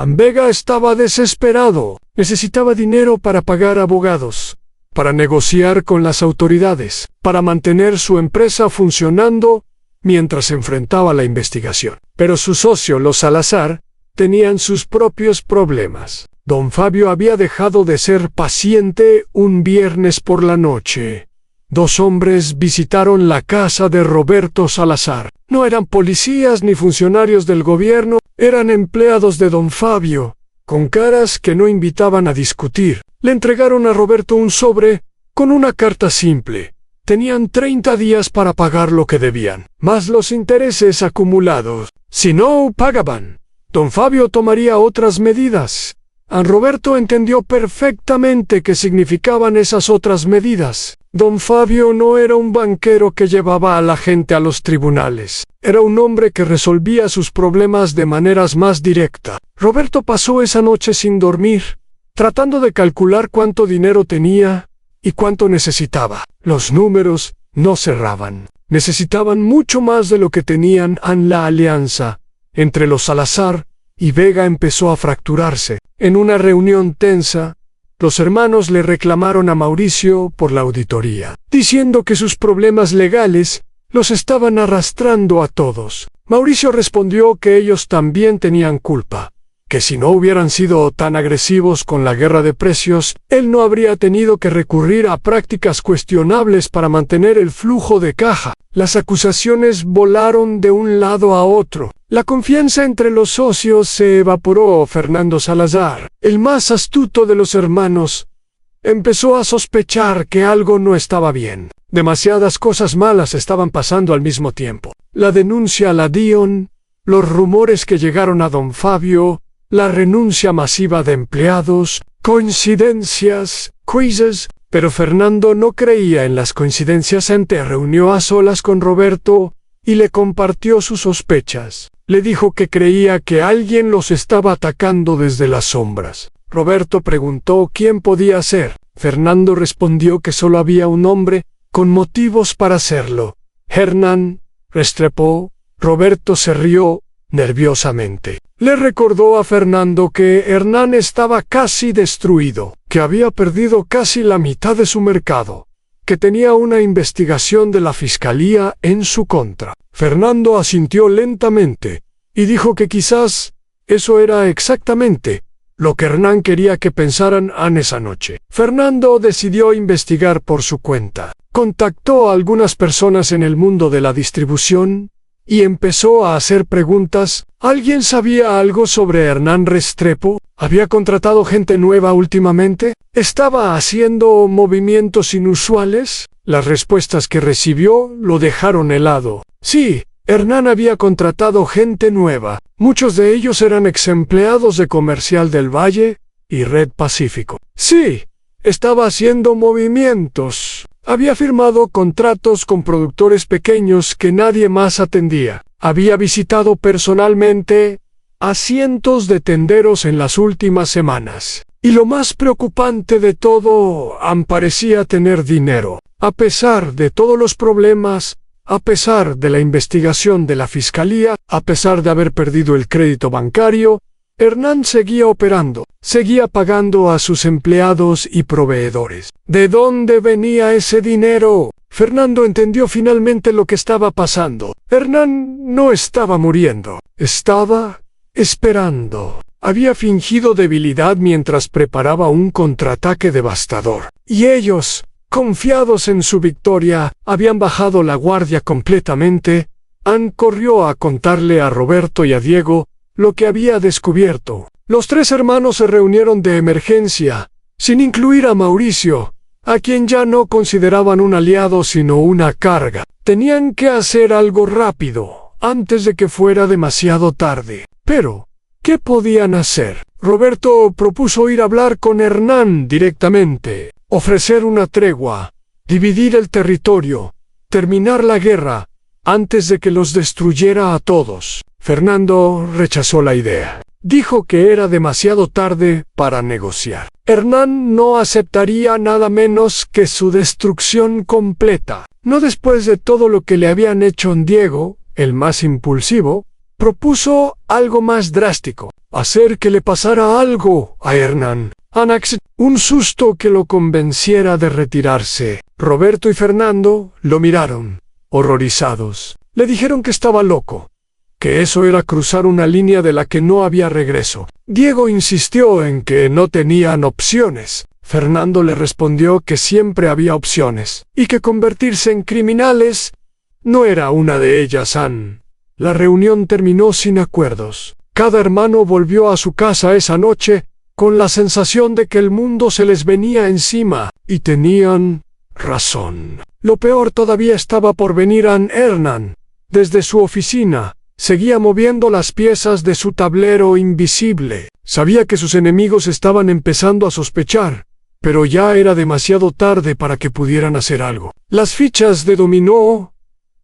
Vega estaba desesperado. Necesitaba dinero para pagar abogados, para negociar con las autoridades, para mantener su empresa funcionando mientras enfrentaba la investigación. Pero su socio, los Salazar, tenían sus propios problemas. Don Fabio había dejado de ser paciente un viernes por la noche. 2 hombres visitaron la casa de Roberto Salazar. No eran policías ni funcionarios del gobierno, eran empleados de don Fabio, con caras que no invitaban a discutir. Le entregaron a Roberto un sobre con una carta simple. Tenían 30 días para pagar lo que debían, más los intereses acumulados. Si no pagaban, don Fabio tomaría otras medidas. Roberto entendió perfectamente qué significaban esas otras medidas. Don Fabio no era un banquero que llevaba a la gente a los tribunales. Era un hombre que resolvía sus problemas de maneras más directas. Roberto pasó esa noche sin dormir, tratando de calcular cuánto dinero tenía y cuánto necesitaba. Los números no cerraban. Necesitaban mucho más de lo que tenían. La alianza entre los Salazar y Vega empezó a fracturarse. En una reunión tensa, Los hermanos le reclamaron a Mauricio por la auditoría, diciendo que sus problemas legales los estaban arrastrando a todos. Mauricio respondió que ellos también tenían culpa, que si no hubieran sido tan agresivos con la guerra de precios, él no habría tenido que recurrir a prácticas cuestionables para mantener el flujo de caja. Las acusaciones volaron de un lado a otro. La confianza entre los socios se evaporó. Fernando Salazar, el más astuto de los hermanos, empezó a sospechar que algo no estaba bien. Demasiadas cosas malas estaban pasando al mismo tiempo. La denuncia a la DION, los rumores que llegaron a don Fabio, la renuncia masiva de empleados, coincidencias, quizzes, pero Fernando no creía en las coincidencias. Se reunió a solas con Roberto y le compartió sus sospechas. Le dijo que creía que alguien los estaba atacando desde las sombras. Roberto preguntó quién podía ser. Fernando respondió que solo había un hombre con motivos para hacerlo: Hernán Restrepo. Roberto se rió nerviosamente. Le recordó a Fernando que Hernán estaba casi destruido, que había perdido casi la mitad de su mercado, que tenía una investigación de la fiscalía en su contra. Fernando asintió lentamente y dijo que quizás eso era exactamente lo que Hernán quería que pensaran esa noche. Fernando decidió investigar por su cuenta. Contactó a algunas personas en el mundo de la distribución y empezó a hacer preguntas. ¿Alguien sabía algo sobre Hernán Restrepo? ¿Había contratado gente nueva últimamente? ¿Estaba haciendo movimientos inusuales? Las respuestas que recibió lo dejaron helado. Sí, Hernán había contratado gente nueva. Muchos de ellos eran exempleados de Comercial del Valle y Red Pacífico. Sí, estaba haciendo movimientos. Había firmado contratos con productores pequeños que nadie más atendía. Había visitado personalmente a cientos de tenderos en las últimas semanas. Y lo más preocupante de todo, parecía tener dinero. A pesar de todos los problemas, a pesar de la investigación de la fiscalía, a pesar de haber perdido el crédito bancario, Hernán seguía operando, seguía pagando a sus empleados y proveedores. ¿De dónde venía ese dinero? Fernando entendió finalmente lo que estaba pasando. Hernán no estaba muriendo, estaba esperando. Había fingido debilidad mientras preparaba un contraataque devastador. Y ellos, confiados en su victoria, habían bajado la guardia completamente. Corrió a contarle a Roberto y a Diego lo que había descubierto. Los tres hermanos se reunieron de emergencia, sin incluir a Mauricio, a quien ya no consideraban un aliado sino una carga. Tenían que hacer algo rápido, antes de que fuera demasiado tarde. Pero, ¿qué podían hacer? Roberto propuso ir a hablar con Hernán directamente, ofrecer una tregua, dividir el territorio, terminar la guerra, antes de que los destruyera a todos. Fernando rechazó la idea. Dijo que era demasiado tarde para negociar. Hernán no aceptaría nada menos que su destrucción completa. No después de todo lo que le habían hecho. Diego, el más impulsivo, propuso algo más drástico: hacer que le pasara algo a Hernán. Un susto que lo convenciera de retirarse. Roberto y Fernando lo miraron, horrorizados. Le dijeron que estaba loco, que eso era cruzar una línea de la que no había regreso. Diego insistió en que no tenían opciones. Fernando le respondió que siempre había opciones, y que convertirse en criminales no era una de ellas. La reunión terminó sin acuerdos. Cada hermano volvió a su casa esa noche con la sensación de que el mundo se les venía encima, y tenían razón. Lo peor todavía estaba por venir. Hernán, desde su oficina, seguía moviendo las piezas de su tablero invisible. Sabía que sus enemigos estaban empezando a sospechar, pero ya era demasiado tarde para que pudieran hacer algo. Las fichas de dominó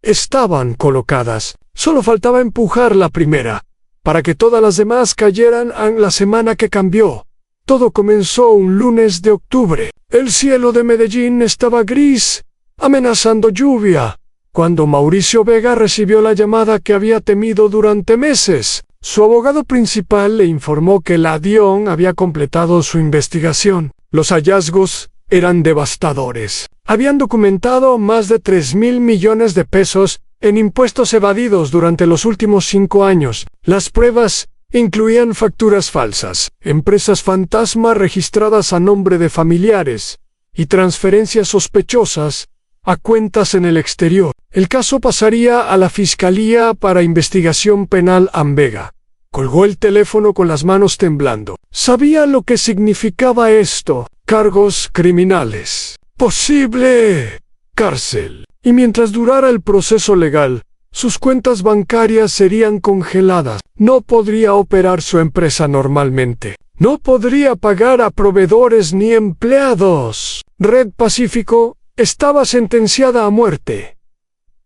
estaban colocadas. Solo faltaba empujar la primera, para que todas las demás cayeran. La semana que cambió. Todo comenzó un lunes de octubre. El cielo de Medellín estaba gris, amenazando lluvia, cuando Mauricio Vega recibió la llamada que había temido durante meses. Su abogado principal le informó que la DION había completado su investigación. Los hallazgos eran devastadores. Habían documentado más de 3.000 millones de pesos en impuestos evadidos durante los últimos 5 años. Las pruebas incluían facturas falsas, empresas fantasma registradas a nombre de familiares y transferencias sospechosas a cuentas en el exterior. El caso pasaría a la Fiscalía para Investigación Penal Ambega. Colgó el teléfono con las manos temblando. Sabía lo que significaba esto: cargos criminales, posible cárcel. Y mientras durara el proceso legal, sus cuentas bancarias serían congeladas. No podría operar su empresa normalmente. No podría pagar a proveedores ni empleados. Red Pacífico estaba sentenciada a muerte.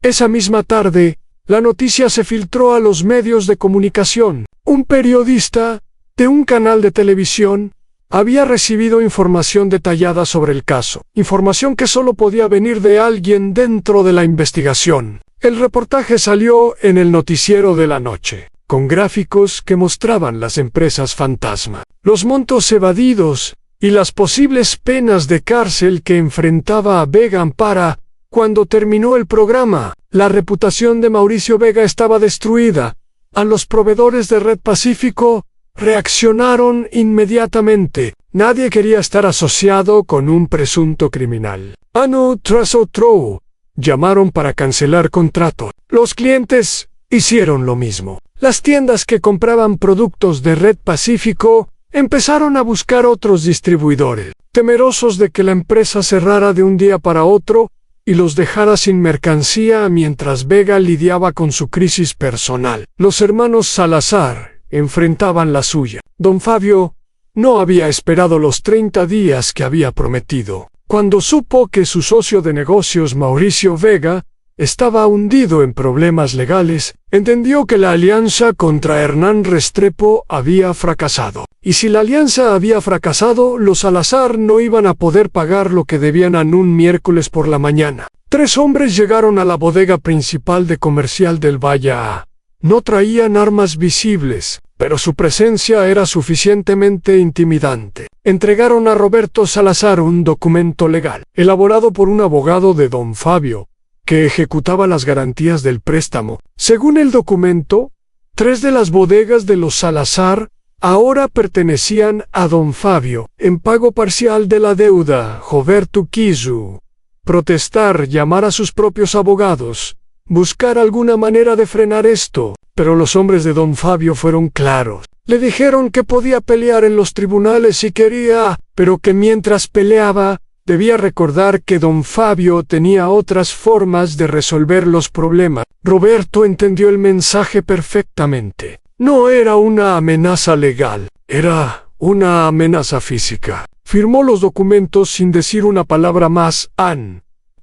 Esa misma tarde, la noticia se filtró a los medios de comunicación. Un periodista de un canal de televisión había recibido información detallada sobre el caso, información que solo podía venir de alguien dentro de la investigación. El reportaje salió en el noticiero de la noche, con gráficos que mostraban las empresas fantasma, los montos evadidos y las posibles penas de cárcel que enfrentaba a Vega Ampara. Cuando terminó el programa, la reputación de Mauricio Vega estaba destruida. A los proveedores de Red Pacífico reaccionaron inmediatamente. Nadie quería estar asociado con un presunto criminal. Uno tras otro llamaron para cancelar contrato. Los clientes hicieron lo mismo. Las tiendas que compraban productos de Red Pacífico empezaron a buscar otros distribuidores, temerosos de que la empresa cerrara de un día para otro y los dejara sin mercancía mientras Vega lidiaba con su crisis personal. Los hermanos Salazar enfrentaban la suya. Don Fabio no había esperado los 30 días que había prometido. Cuando supo que su socio de negocios, Mauricio Vega, estaba hundido en problemas legales, entendió que la alianza contra Hernán Restrepo había fracasado. Y si la alianza había fracasado, los Salazar no iban a poder pagar lo que debían en un miércoles por la mañana. 3 hombres llegaron a la bodega principal de Comercial del Valle A. No traían armas visibles, pero su presencia era suficientemente intimidante. Entregaron a Roberto Salazar un documento legal, elaborado por un abogado de don Fabio, que ejecutaba las garantías del préstamo. Según el documento, 3 de las bodegas de los Salazar ahora pertenecían a don Fabio, en pago parcial de la deuda. Roberto quiso protestar, llamar a sus propios abogados, buscar alguna manera de frenar esto, pero los hombres de don Fabio fueron claros. Le dijeron que podía pelear en los tribunales si quería, pero que mientras peleaba, debía recordar que don Fabio tenía otras formas de resolver los problemas. Roberto entendió el mensaje perfectamente. No era una amenaza legal, era una amenaza física. Firmó los documentos sin decir una palabra más.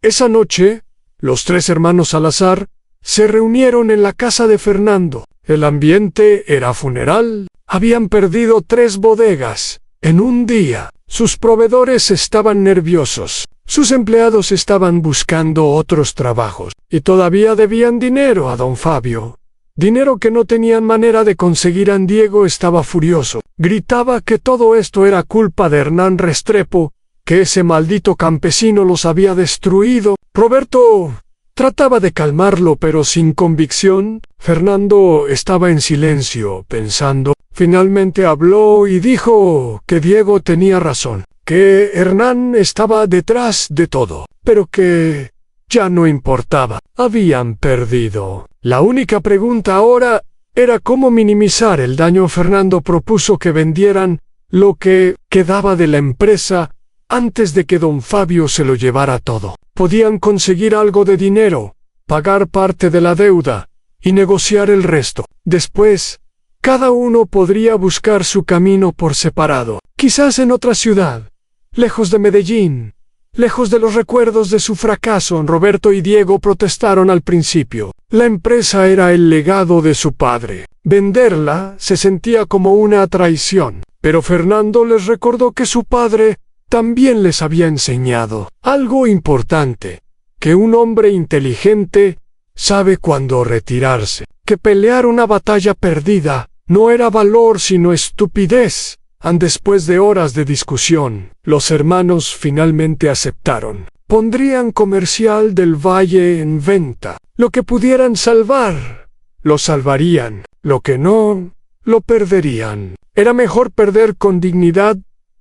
Esa noche, los 3 hermanos Salazar se reunieron en la casa de Fernando. El ambiente era funeral. Habían perdido 3 bodegas en un día. Sus proveedores estaban nerviosos. Sus empleados estaban buscando otros trabajos. Y todavía debían dinero a don Fabio. Dinero que no tenían manera de conseguir. Diego estaba furioso. Gritaba que todo esto era culpa de Hernán Restrepo, que ese maldito campesino los había destruido. Roberto trataba de calmarlo, pero sin convicción. Fernando estaba en silencio, pensando. Finalmente habló y dijo que Diego tenía razón, que Hernán estaba detrás de todo, pero que ya no importaba. Habían perdido. La única pregunta ahora era cómo minimizar el daño. Fernando propuso que vendieran lo que quedaba de la empresa antes de que don Fabio se lo llevara todo. Podían conseguir algo de dinero, pagar parte de la deuda y negociar el resto. Después, cada uno podría buscar su camino por separado, quizás en otra ciudad, lejos de Medellín, lejos de los recuerdos de su fracaso. Roberto y Diego protestaron al principio. La empresa era el legado de su padre. Venderla se sentía como una traición, pero Fernando les recordó que su padre también les había enseñado algo importante, que un hombre inteligente sabe cuándo retirarse, que pelear una batalla perdida no era valor sino estupidez. Después de horas de discusión, los hermanos finalmente aceptaron. Pondrían Comercial del Valle en venta. Lo que pudieran salvar, lo salvarían. Lo que no, lo perderían. Era mejor perder con dignidad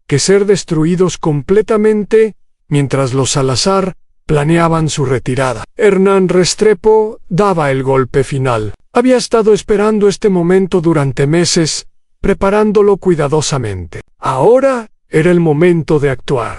que ser destruidos completamente mientras los Salazar planeaban su retirada. Hernán Restrepo daba el golpe final. Había estado esperando este momento durante meses, preparándolo cuidadosamente. Ahora era el momento de actuar.